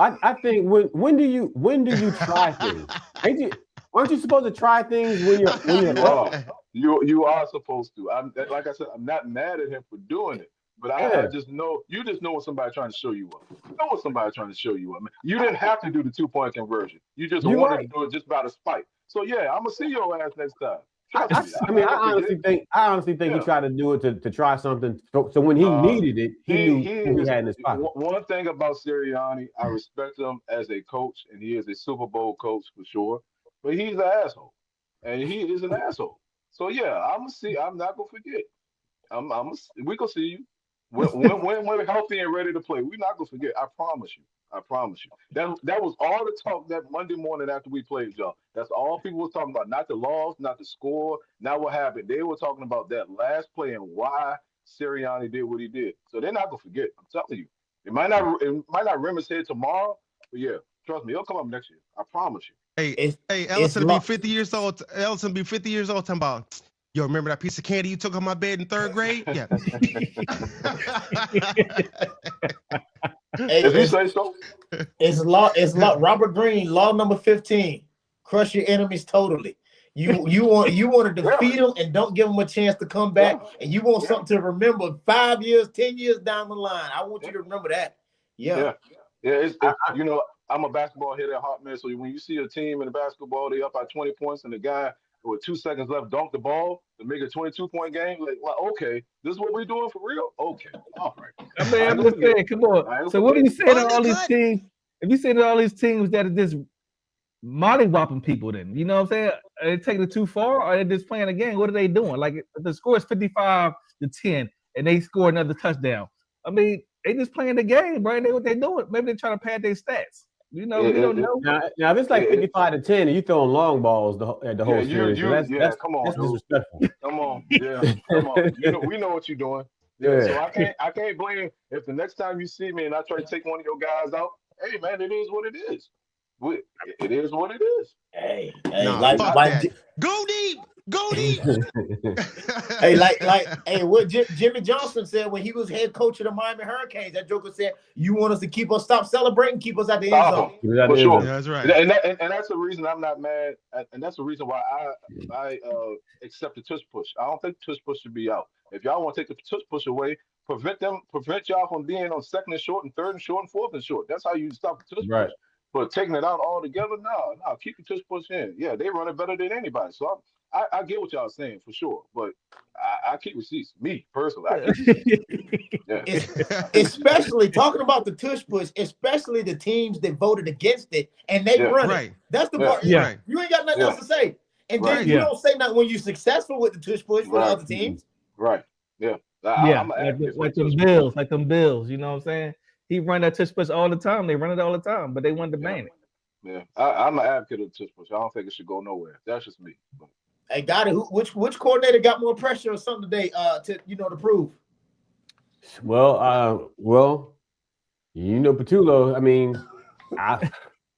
I think when do you try things? Aren't you supposed to try things when you're You up? are. You are supposed to. Like I said, I'm not mad at him for doing it, but I just know you just know when somebody's trying to show you up. You know when somebody's trying to show you up. You didn't have to do the 2-point conversion. You just You're wanted right. to do it just by the spite. So yeah, I'm gonna see your ass next time. I honestly think he Yeah. tried to do it to try something. So when he needed it, he knew who he had in his pocket. One thing about Sirianni, I respect him as a coach, and he is a Super Bowl coach for sure. But he's an asshole, and he is an asshole. So yeah, I'm gonna see. I'm not gonna forget. We gonna see you when we're healthy and ready to play. We're not gonna forget. I promise you. I promise you. That was all the talk that Monday morning after we played, y'all. That's all people was talking about. Not the loss, not the score, not what happened. They were talking about that last play and why Sirianni did what he did. So they're not gonna forget. I'm telling you. It might not rim his head tomorrow, but yeah, trust me, it'll come up next year. I promise you. Hey, Ellison be 50 years old. Ellison be 50 years old. Talking about, yo, remember that piece of candy you took on my bed in 3rd grade? Yeah. If you say so. It's law. Robert Greene, law number 15. Crush your enemies totally. You want to defeat them and don't give them a chance to come back. And you want something to remember 5 years, 10 years down the line. I want you to remember that. Yeah. It's you know, I'm a basketball head at heart, man. So when you see a team in the basketball, they up by 20 points, and the guy with 2 seconds left dunked the ball to make a 22-point game, like, okay, this is what we're doing for real? Okay, all right. I mean, I'm just saying, come on. So what are you saying to all these teams? If you say to all these teams that are just mollywopping people, then you know what I'm saying? Are they taking it too far, or are they just playing a game? What are they doing? Like if the score is 55-10, and they score another touchdown. I mean, they just playing the game, right? They what they doing? Maybe they're trying to pad their stats. You know, we don't know. Now if it's like 55-10 and you throwing long balls the whole series, that's come on, that's dude. disrespectful. Come on, come on. We know what you're doing. Yeah. So I can't blame if the next time you see me and I try to take one of your guys out. Hey man, it is what it is. It is what it is. Hey, Go deep. Hey, what Jimmy Johnson said when he was head coach of the Miami Hurricanes. That joker said, "You want us to stop celebrating, keep us at the end zone." For sure. Yeah, that's right. And that's the reason I'm not mad, and that's the reason why I accept the tush push. I don't think tush push should be out. If y'all want to take the tush push away, prevent y'all from being on 2nd and short and 3rd and short and 4th and short. That's how you stop the tush push. But taking it out altogether, no, keep the tush push in. Yeah, they run it better than anybody. So I get what y'all are saying for sure, but I keep receipts. Me personally, I keep receipts. Yeah. Especially talking about the tush push, especially the teams that voted against it and they run it. That's the part. Yeah. You ain't got nothing else to say, and then you don't say nothing when you're successful with the tush push for the other teams. Right. Yeah. Like them Bills. You know what I'm saying? He run that tush push all the time. They run it all the time, but they wanted to ban it. Yeah, I'm an advocate of the tush push. I don't think it should go nowhere. That's just me. But. Hey, got it. Which coordinator got more pressure or something today? To prove. Well, Patullo. I mean,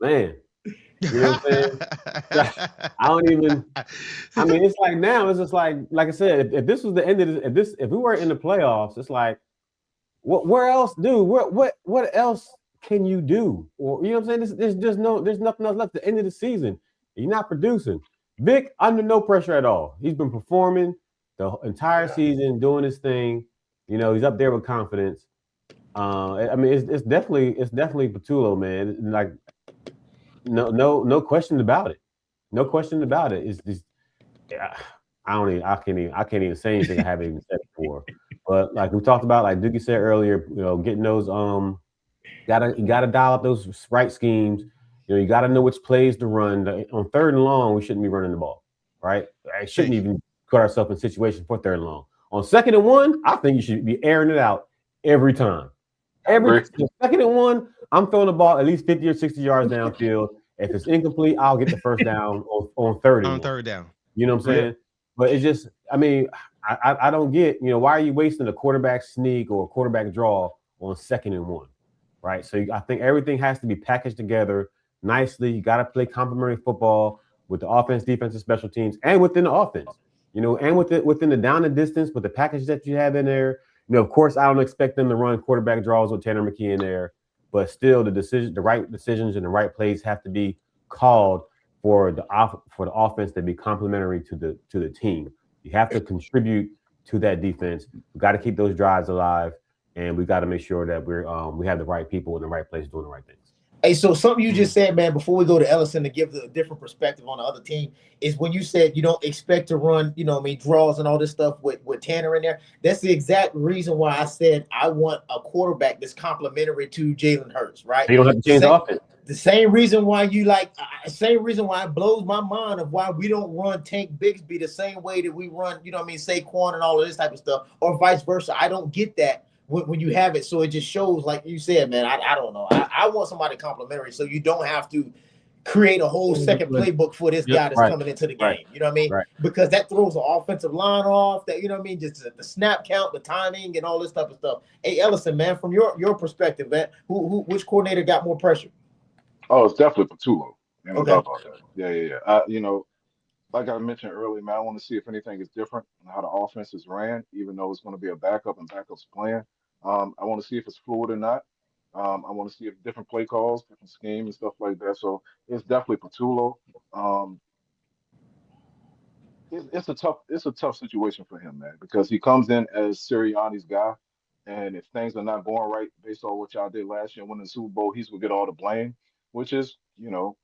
man. You know what I'm saying? I don't even. I mean, it's like now. It's just like I said. If this was the end of if we were in the playoffs, it's like, where else, dude? What else can you do? Or you know what I'm saying? There's nothing else left. The end of the season, you're not producing. Vic under no pressure at all. He's been performing the entire season, doing his thing. You know, he's up there with confidence. I mean, it's definitely Patullo, man. Like, no question about it. No question about it. It's just, I can't even say anything I haven't even said before. But like we talked about, like Dookie said earlier, you know, getting those gotta dial up those right schemes. You got to know which plays to run. On 3rd and long, we shouldn't be running the ball, right? I shouldn't even put ourselves in situation for 3rd and long. On 2nd and 1, I think you should be airing it out every time. Every 2nd and 1, I'm throwing the ball at least 50 or 60 yards downfield. If it's incomplete, I'll get the first down on 3rd and 1. 3rd down. You know what I'm saying? But it's just, I mean, I don't get, why are you wasting a quarterback sneak or a quarterback draw on 2nd and 1, right? So I think everything has to be packaged together nicely. You got to play complementary football with the offense, defense, and special teams, and within the offense, and within the down and distance with the package that you have in there. Of course, I don't expect them to run quarterback draws with Tanner McKee in there, but still, the right decisions and the right plays have to be called for the offense to be complementary to the team. You have to contribute to that defense. We got to keep those drives alive, and we got to make sure that we have the right people in the right place doing the right things. Hey, so something you just said, man, before we go to Ellison to give the different perspective on the other team is when you said you don't expect to run, draws and all this stuff with Tanner in there. That's the exact reason why I said I want a quarterback that's complementary to Jalen Hurts, right? You don't have to change the offense. The same reason why same reason why it blows my mind of why we don't run Tank Bigsby the same way that we run, Saquon and all of this type of stuff, or vice versa. I don't get that when you have it. So it just shows, like you said, man, I don't know. I want somebody complimentary so you don't have to create a whole second playbook for this guy that's coming into the game. You know what I mean? Right. Because that throws the offensive line off, that, just the snap count, the timing, and all this type of stuff. Hey, Ellison, man, from your perspective, man, which coordinator got more pressure? Oh, it's definitely Patullo. No doubt about that. Yeah. Like I mentioned earlier, man, I want to see if anything is different in how the offense is ran, even though it's going to be a backup and backups playing. I want to see if it's fluid or not. I want to see if different play calls, different scheme and stuff like that. So it's definitely Patullo. It's a tough situation for him, man, because he comes in as Sirianni's guy, and if things are not going right based on what y'all did last year, winning the Super Bowl, he's gonna get all the blame, which is going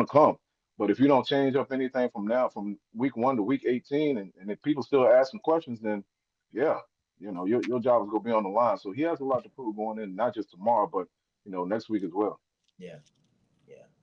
to come. But if you don't change up anything from week 1 to week 18, and if people still asking questions, then yeah, your job is going to be on the line. So he has a lot to prove going in, not just tomorrow, but next week as well. Yeah.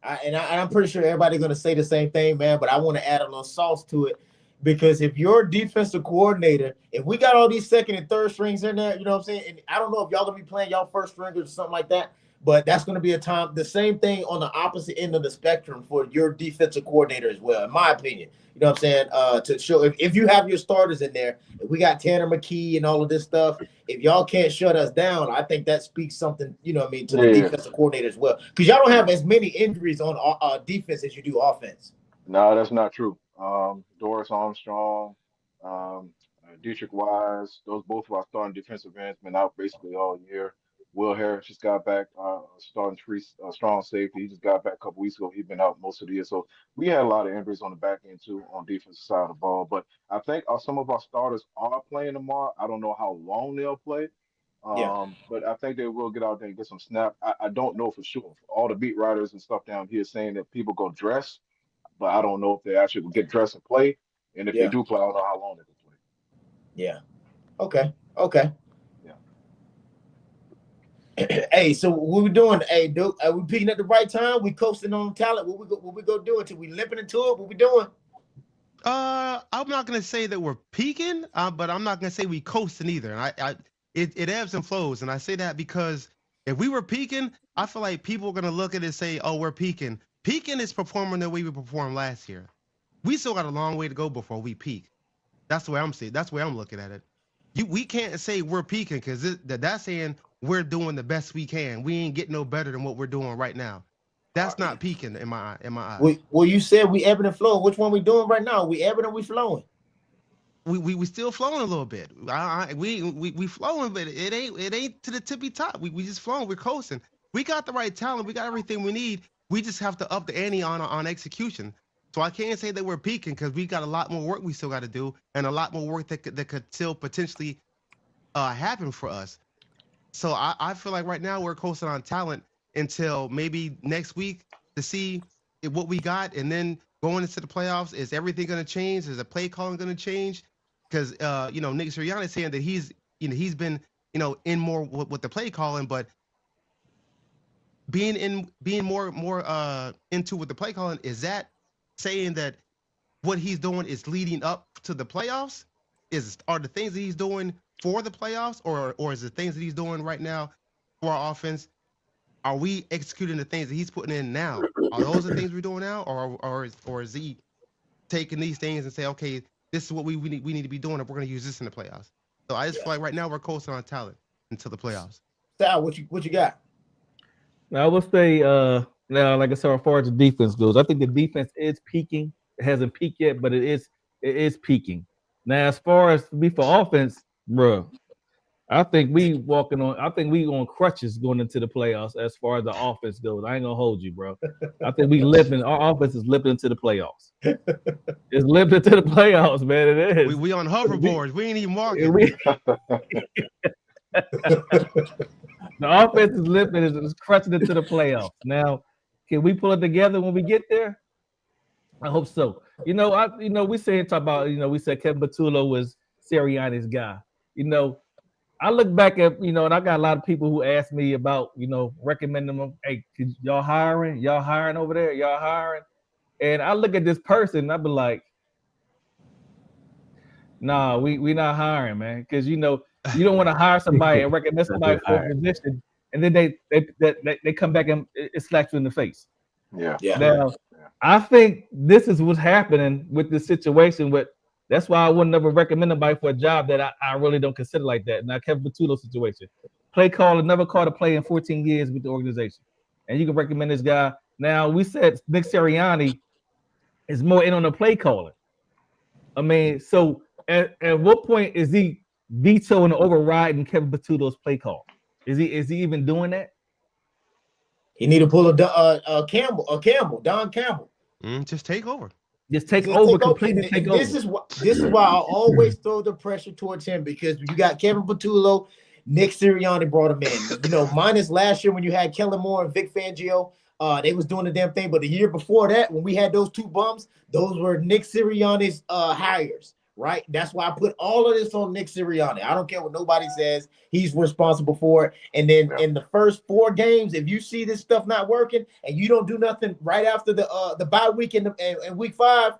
I'm pretty sure everybody's going to say the same thing, man. But I want to add a little sauce to it, because if you're defensive coordinator, if we got all these 2nd and 3rd strings in there, you know what I'm saying? And I don't know if y'all going to be playing y'all 1st stringers or something like that. But that's going to be a time, the same thing on the opposite end of the spectrum for your defensive coordinator as well, in my opinion. You know what I'm saying? To show if you have your starters in there, if we got Tanner McKee and all of this stuff, if y'all can't shut us down, I think that speaks something, to the defensive coordinator as well. Because y'all don't have as many injuries on defense as you do offense. No, that's not true. Doris Armstrong, Dietrich Wise, those both of our starting defensive ends been out basically all year. Will Harris just got back, starting strong safety. He just got back a couple weeks ago. He's been out most of the year. So we had a lot of injuries on the back end, too, on defensive side of the ball. But I think some of our starters are playing tomorrow. I don't know how long they'll play. But I think they will get out there and get some snap. I don't know for sure. All the beat writers and stuff down here saying that people go dress, but I don't know if they actually will get dressed and play. And if they do play, I don't know how long they will play. Yeah. Okay. Hey, so what we doing? Hey, Duke, are we peaking at the right time? We coasting on talent. What we go do until we limping into it? What we doing? I'm not gonna say that we're peaking, but I'm not gonna say we coasting either. And it ebbs and flows, and I say that because if we were peaking, I feel like people are gonna look at it and say, "Oh, we're peaking." Peaking is performing the way we performed last year. We still got a long way to go before we peak. That's the way I'm seeing. That's the way I'm looking at it. We can't say we're peaking because that's saying we're doing the best we can. We ain't getting no better than what we're doing right now. That's not peaking in my eyes. Well, you said we ebbing and flowing. Which one we doing right now? We ebbing or we flowing? We still flowing a little bit. We flowing, but it ain't to the tippy top. We just flowing. We're coasting. We got the right talent. We got everything we need. We just have to up the ante on execution. So I can't say that we're peaking because we got a lot more work we still got to do and a lot more work that could still potentially happen for us. So I feel like right now we're coasting on talent until maybe next week to see what we got, and then going into the playoffs, is everything going to change? Is the play calling going to change? Because Nick Sirianni is saying that he's been in more with the play calling, but being more into with the play calling, is that saying that what he's doing is leading up to the playoffs? Are the things that he's doing for the playoffs, or is the things that he's doing right now for our offense? Are we executing the things that he's putting in now? Are those the things we're doing now, or is he taking these things and say, okay, this is what we need to be doing, and we're going to use this in the playoffs? So I just feel like right now we're coasting on talent until the playoffs. Sal, what you got? Now I would say, now like I said, as far as the defense goes, I think the defense is peaking. It hasn't peaked yet, but it is peaking. Now, as far as for offense, bro, I think we on crutches going into the playoffs as far as the offense goes. I ain't gonna hold you, bro. I think our offense is limping into the playoffs. It's limping into the playoffs, man. It is. We on hoverboards. We ain't even walking. The offense is limping, is crutching into the playoffs. Now, can we pull it together when we get there? I hope so. We said Kevin Patullo was Sirianni's guy. I look back at, and I got a lot of people who ask me about, recommending them. Hey, y'all hiring? Y'all hiring over there? Y'all hiring? And I look at this person and I be like, nah, we not hiring, man. Because, you don't want to hire somebody and recommend somebody for a position. And then they come back and it slaps you in the face. Yeah. Now, I think this is what's happening with this situation. That's why I wouldn't ever recommend anybody for a job that I really don't consider like that. Now, Kevin Patullo's situation. Play caller, never called a play in 14 years with the organization. And you can recommend this guy. Now, we said Nick Sirianni is more in on the play calling. I mean, so at what point is he vetoing or overriding Kevin Patullo's play call? Is he even doing that? He need to pull a Don Campbell. Just take over. Just take over. This is why I always throw the pressure towards him, because you got Kevin Patullo, Nick Sirianni brought him in. Minus last year when you had Kellen Moore and Vic Fangio, they was doing the damn thing. But the year before that, when we had those two bums, those were Nick Sirianni's hires, right? That's why I put all of this on Nick Sirianni. I don't care what nobody says. He's responsible for it. And then in the first 4 games, if you see this stuff not working and you don't do nothing right after the bye week and week 5,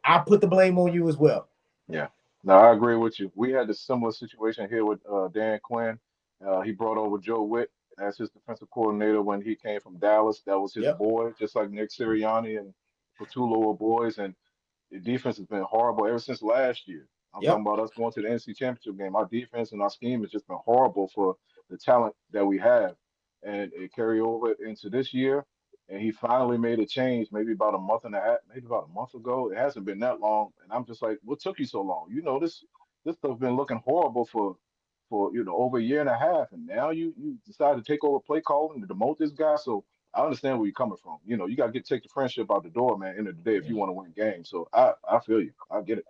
I put the blame on you as well. Yeah. No, I agree with you. We had a similar situation here with Dan Quinn. He brought over Joe Witt as his defensive coordinator when he came from Dallas. That was his boy, just like Nick Sirianni and Patullo were boys. And the defense has been horrible ever since last year. I'm talking about us going to the NFC Championship game. Our defense and our scheme has just been horrible for the talent that we have. And it carried over into this year. And he finally made a change maybe about a month ago. It hasn't been that long. And I'm just like, what took you so long? This stuff's been looking horrible for over a year and a half. And now you decide to take over play calling to demote this guy. So I understand where you're coming from. You got to take the friendship out the door, man, end of the day, if you want to win games. So I feel you. I get it.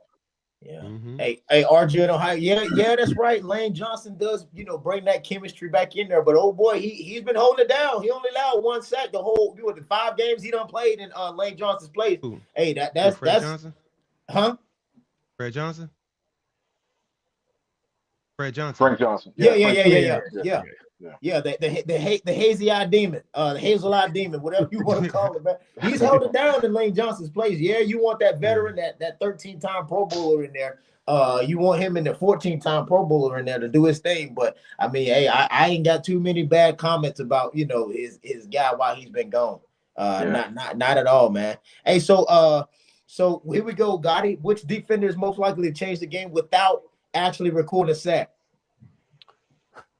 Yeah. Mm-hmm. Hey, RJ in Ohio. Yeah, that's right. Lane Johnson does, bring that chemistry back in there. But oh boy, he's been holding it down. He only allowed 1 sack the whole the 5 games he done played in Lane Johnson's plays. Ooh. Hey, that's Johnson? Huh? Fred Johnson? Frank Johnson. Yeah. The hazy-eyed demon, the hazel-eyed demon, whatever you want to call it, man. He's held it down in Lane Johnson's place. Yeah, you want that veteran, that 13-time Pro Bowler in there. You want him in the 14-time Pro Bowler in there to do his thing. But I mean, hey, I ain't got too many bad comments about his guy while he's been gone. Not at all, man. Hey, so here we go, Gotti. Which defender is most likely to change the game without actually recording a sack?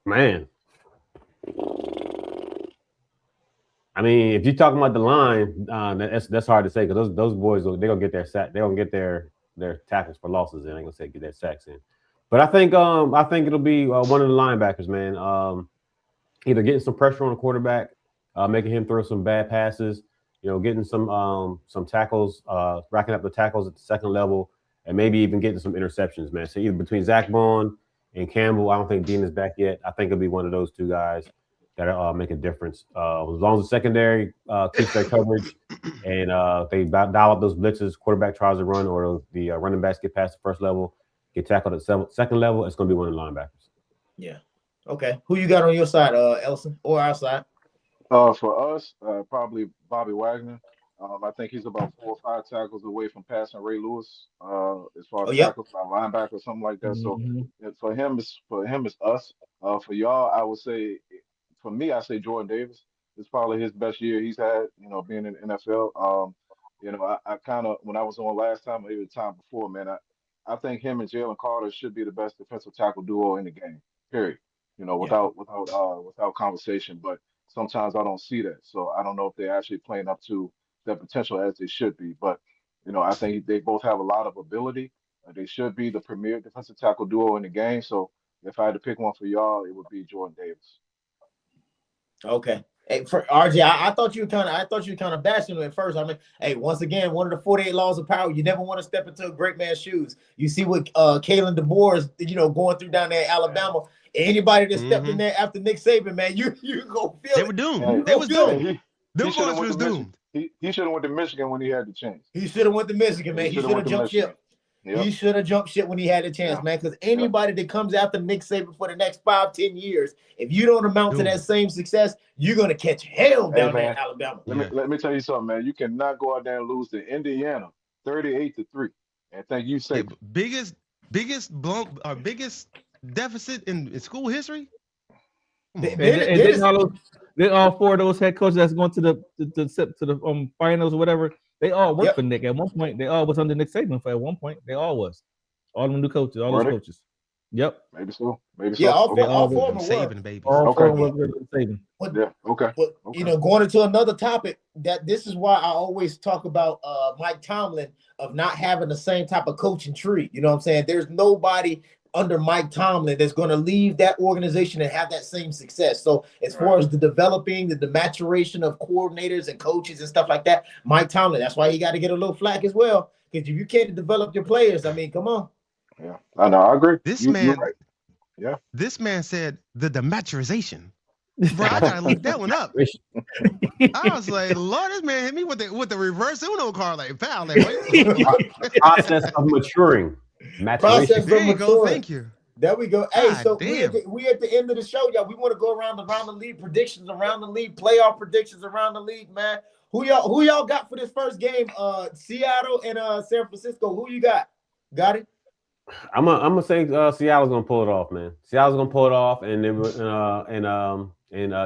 Man. I mean, if you're talking about the line, that's hard to say, because those boys, they're gonna get their sack. They're gonna get their tackles for losses in. I ain't gonna say get their sacks in. But I think it'll be one of the linebackers, man. Either getting some pressure on the quarterback, making him throw some bad passes, getting some tackles, racking up the tackles at the second level, and maybe even getting some interceptions, man. So either between Zach Bond and Campbell, I don't think Dean is back yet. I think it'll be one of those two guys that make a difference. As long as the secondary keeps their coverage and they dial up those blitzes, quarterback tries to run, or the running backs get past the first level, get tackled at the second level, it's going to be one of the linebackers. Yeah. Okay. Who you got on your side, Elson, or our side? For us, probably Bobby Wagner. I think he's about 4 or 5 tackles away from passing Ray Lewis, as far Oh, as yep. tackles by linebacker or something like that. So Mhm. for him, it's us. For y'all, I would say, for me, I say Jordan Davis. It's probably his best year he's had. Being in the NFL. I kind of when I was on last time, or even the time before, man, I think him and Jalen Carter should be the best defensive tackle duo in the game. Period. Yeah. Without conversation. But sometimes I don't see that. So I don't know if they're actually playing up to their potential as they should be. But I think they both have a lot of ability. They should be the premier defensive tackle duo in the game. So if I had to pick one for y'all, it would be Jordan Davis. Okay. Hey, for RJ, I thought you were kind of bashing him at first. I mean, hey, once again, one of the 48 laws of power, you never want to step into a great man's shoes. You see what Kalen DeBoer is, going through down there in Alabama. Anybody that stepped in there after Nick Saban, man, you go feel They it. were doomed. Hey, They was feel it. doomed. Them should have boys went was to Michigan. doomed. He should have went to Michigan when he had the chance. He should have went to Michigan, man. He should have jumped ship. Yep. He should have jumped shit when he had a chance, man. Because anybody that comes after Nick Saban for the next 5-10 years, if you don't amount to that same success, you're gonna catch hell down there in Alabama. Let me tell you something, man. You cannot go out there and lose to Indiana 38-3 and think you safe. Biggest bump or biggest deficit in school history. Then all four of those head coaches that's going to the finals or whatever, they all worked for Nick at one point. They all was under Nick Saban for at one point. They all was. All them new coaches, all those coaches. Yep. Maybe so. Yeah, all all four of them Saban babies. All four of them were Saban. Okay. But going into another topic, that this is why I always talk about Mike Tomlin of not having the same type of coaching tree. You know what I'm saying? There's nobody under Mike Tomlin that's going to leave that organization and have that same success. So as far as the developing, the maturation of coordinators and coaches and stuff like that, Mike Tomlin, that's why he got to get a little flack as well. Because if you can't develop your players, I mean, come on. Yeah, I know. I agree. This man, right. Yeah. This man said the dematurization. Bro, I gotta look that one up. I was like, Lord, this man hit me with the reverse Uno card, like pal. Like, process of maturing. Process there you go. Thank you. There we go. Hey, God so damn. we at the end of the show, y'all. We want to go around the league predictions, around the league playoff predictions, around the league, man. Who y'all got for this first game? Seattle and San Francisco. Who you got? Got it? I'm gonna say Seattle's gonna pull it off, man. Seattle's gonna pull it off, and then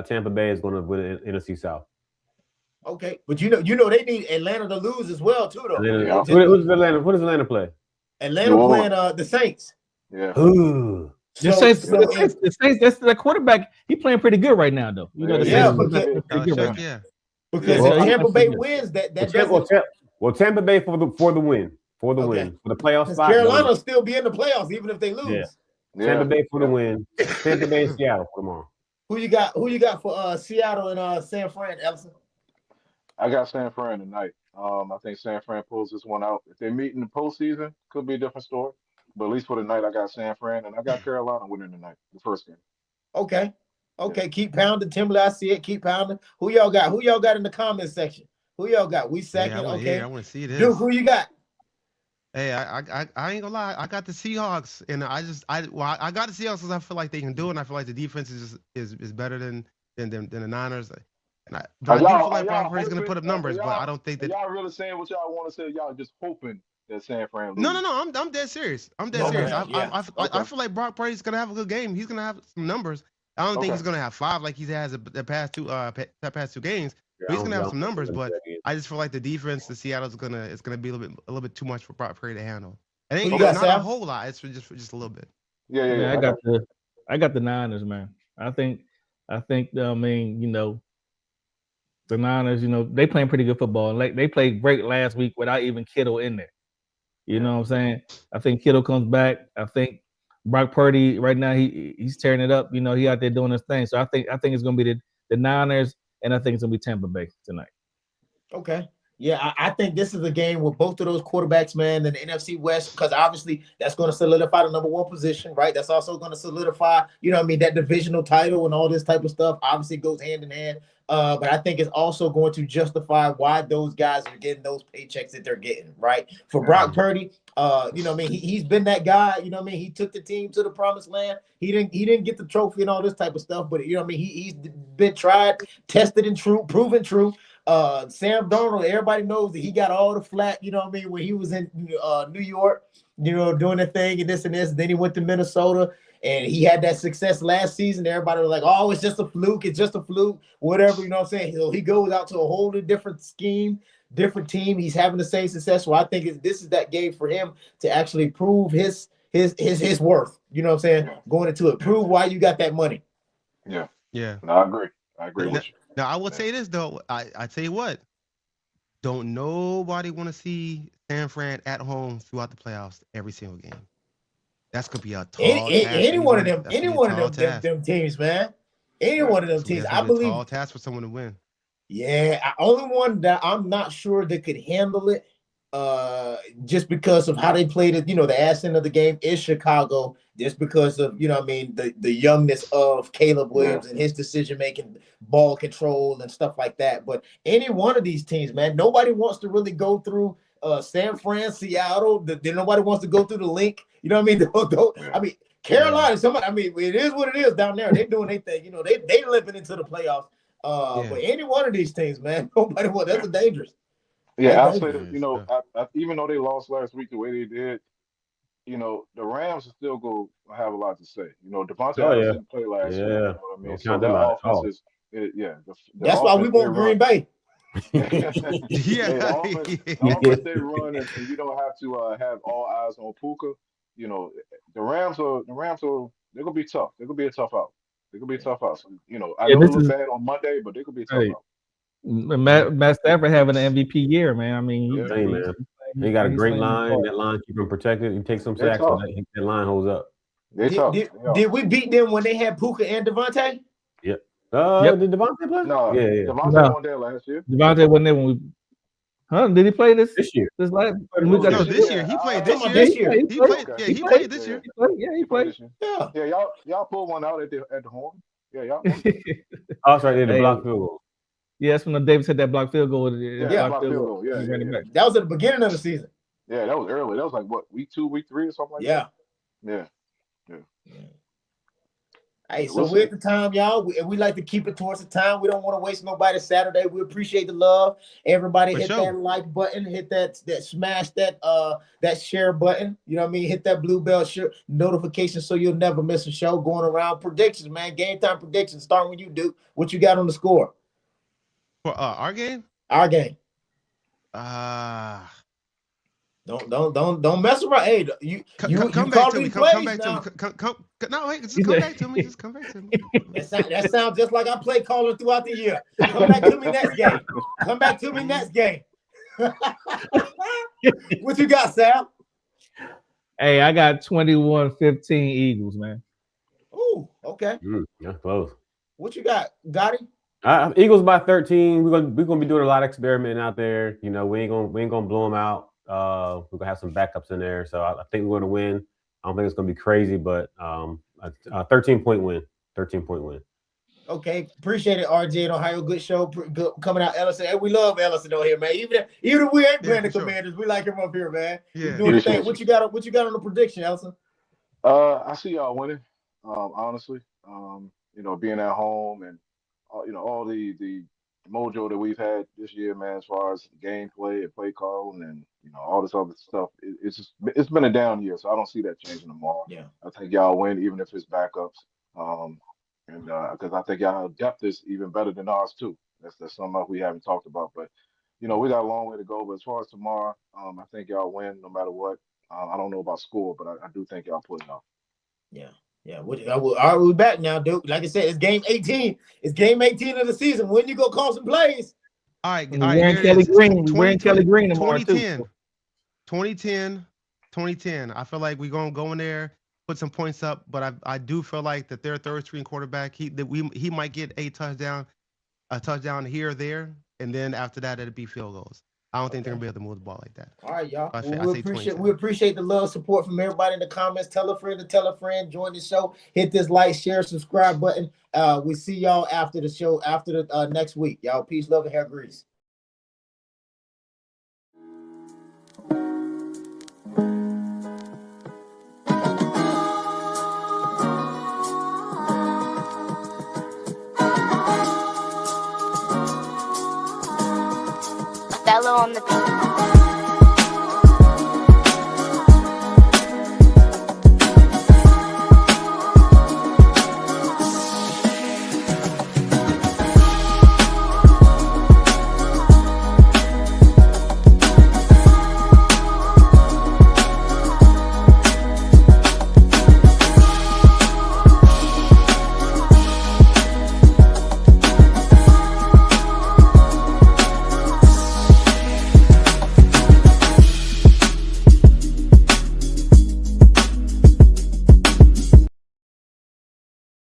Tampa Bay is gonna win the NFC South. Okay, but you know they need Atlanta to lose as well too, though. What does Atlanta play? Atlanta playing the Saints. Yeah. The Saints, that's the quarterback. He playing pretty good right now, though. You know, the Saints because if Tampa Bay wins, that Tampa Bay for the win. For the win. For the playoff spot. Carolina will still be in the playoffs, even if they lose. Yeah. Tampa Bay for the win. Tampa Bay and Seattle. Come on. Who you got for Seattle and San Fran, Ellison? I got San Fran tonight. I think San Fran pulls this one out. If they meet in the postseason, could be a different story. But at least for tonight, I got San Fran, and I got Carolina winning tonight, the first game. Okay. Keep pounding, Timberlake. I see it. Keep pounding. Who y'all got in the comment section? Who y'all got? We second. I want to see this. Duke, who you got? Hey, I ain't gonna lie. I got the Seahawks, and I got the Seahawks because I feel like they can do it, and I feel like the defense is better than the Niners. And I do feel like Brock Purdy's gonna put up numbers, but I don't think that y'all really saying what y'all want to say. Y'all just hoping that San Fran loses. No. I'm dead serious. I'm dead serious. I feel like Brock Purdy's gonna have a good game. He's gonna have some numbers. I don't think he's gonna have 5 like he has the past two games. But he's gonna have some numbers, but I just feel like the defense, the Seattle's it's gonna be a little bit too much for Brock Purdy to handle. It ain't not a whole lot. It's just a little bit. Yeah. I got the Niners, man. I think I mean, the Niners, they playing pretty good football. Like they played great last week without even Kittle in there. You know what I'm saying? I think Kittle comes back. I think Brock Purdy right now he's tearing it up. He out there doing his thing. So I think it's gonna be the Niners, and I think it's gonna be Tampa Bay tonight. Okay. Yeah, I think this is a game with both of those quarterbacks, man, in the NFC West, because obviously that's going to solidify the number one position, right? That's also going to solidify, that divisional title and all this type of stuff. Obviously, it goes hand in hand. But I think it's also going to justify why those guys are getting those paychecks that they're getting, right? For Brock Purdy, he's been that guy. He took the team to the promised land. He didn't get the trophy and all this type of stuff, but he's been tried, tested, and proven true. Sam Darnold, everybody knows that he got all the flack, when he was in New York, doing the thing and this and this. Then he went to Minnesota and he had that success last season. Everybody was like, oh, it's just a fluke, whatever, you know what I'm saying? So he goes out to a whole different scheme, different team. He's having the same success. So I think this is that game for him to actually prove his worth. You know what I'm saying? Going into it, prove why you got that money. Yeah. Yeah. No, I agree. I agree with you. Now I will say this though. I tell you what, don't nobody want to see San Fran at home throughout the playoffs every single game. That's gonna be a tall task. Any one of them teams, man. Any one of them teams. I believe. Tall task for someone to win. Yeah, only one that I'm not sure that could handle it. Just because of how they played it, the accent of the game is Chicago, just because of, the youngness of Caleb Williams and his decision-making, ball control and stuff like that. But any one of these teams, man, nobody wants to really go through San Fran, Seattle. Nobody wants to go through the link. You know what I mean? Carolina, it is what it is down there. They're doing their thing. They limping into the playoffs. But any one of these teams, man, nobody wants. That's dangerous. Yeah, I'll say that, even though they lost last week the way they did, the Rams are still going to have a lot to say. Devontae Adams didn't play last week. You know what I mean? So that offense that's why we want Green Bay. The offense they run, and you don't have to have all eyes on Puka. The Rams are they're gonna be tough. They're gonna be a tough out. They're gonna be a tough out. So, I know it was bad on Monday, but they're gonna be a tough out. Matt Stafford having an MVP year, man. I mean, he got a great line. That line keep him protected. He takes some sacks, so that line holds up. Did we beat them when they had Puka and Devontae? Yep. Did Devontae play? No, Devontae wasn't there last year. Devontae wasn't there when we. Huh? Did he play this year? This year. He played this year. He played this year. He played. Yeah. Y'all pulled one out at the horn. Yeah, y'all. Oh, sorry, they block field goal. Yeah, that's when Davis hit that block field goal. Block field goal. Yeah. That was at the beginning of the season. Yeah, that was early. That was like what, week 2, week 3, or something like that. Yeah. Hey, so we're at the time, y'all. We like to keep it towards the time. We don't want to waste nobody's Saturday. We appreciate the love. Everybody hit that like button, hit that smash that share button. You know what I mean? Hit that blue bell notification so you'll never miss a show. Going around predictions, man. Game time predictions. Starting with you, Duke. What you got on the score? For our game? Our game. Don't mess around. Hey, you come back to me. Come back to me. No, wait, just come back to me. Just come back to me. That sounds just like I play caller throughout the year. Come back to me next game. Come back to me next game. What you got, Sam? Hey, I got 21-15 Eagles, man. Ooh, okay. That's close. What you got, Gotti? Eagles by 13. We're gonna be doing a lot of experimenting out there. We ain't gonna blow them out. We're gonna have some backups in there, so I think we're gonna win. I don't think it's gonna be crazy, but a 13-point win. 13-point win. Okay, appreciate it, RJ and Ohio. Good show coming out, Ellison. Hey, we love Ellison on here, man. Even if we ain't playing the Commanders, we like him up here, man. Yeah. Doing the thing. What you got on the prediction, Ellison? I see y'all winning. Honestly, being at home and all the mojo that we've had this year, man, as far as gameplay and play calling and all this other stuff. It's been a down year, so I don't see that changing tomorrow. Yeah, I think y'all win even if it's backups. And because I think y'all depth is even better than ours too. That's something we haven't talked about, but we got a long way to go. But as far as tomorrow, I think y'all win no matter what. I don't know about score, but I do think y'all put it off. Yeah. All right, we're back now, Duke. Like I said, it's game 18. It's game 18 of the season. When you go call some plays? All right. We're in Kelly Green. We're in Kelly Green tomorrow 2010. I feel like we're gonna go in there, put some points up, but I do feel like that their third string quarterback, he might get a touchdown here or there, and then after that it'll be field goals. I don't think they're gonna be able to move the ball like that. All right, y'all. I Well, say 27. we appreciate the love, support from everybody in the comments. Tell a friend to tell a friend. Join the show. Hit this like, share, subscribe button. We see y'all after the show, after the next week. Y'all, peace, love, and hair grease. Othello on the beat.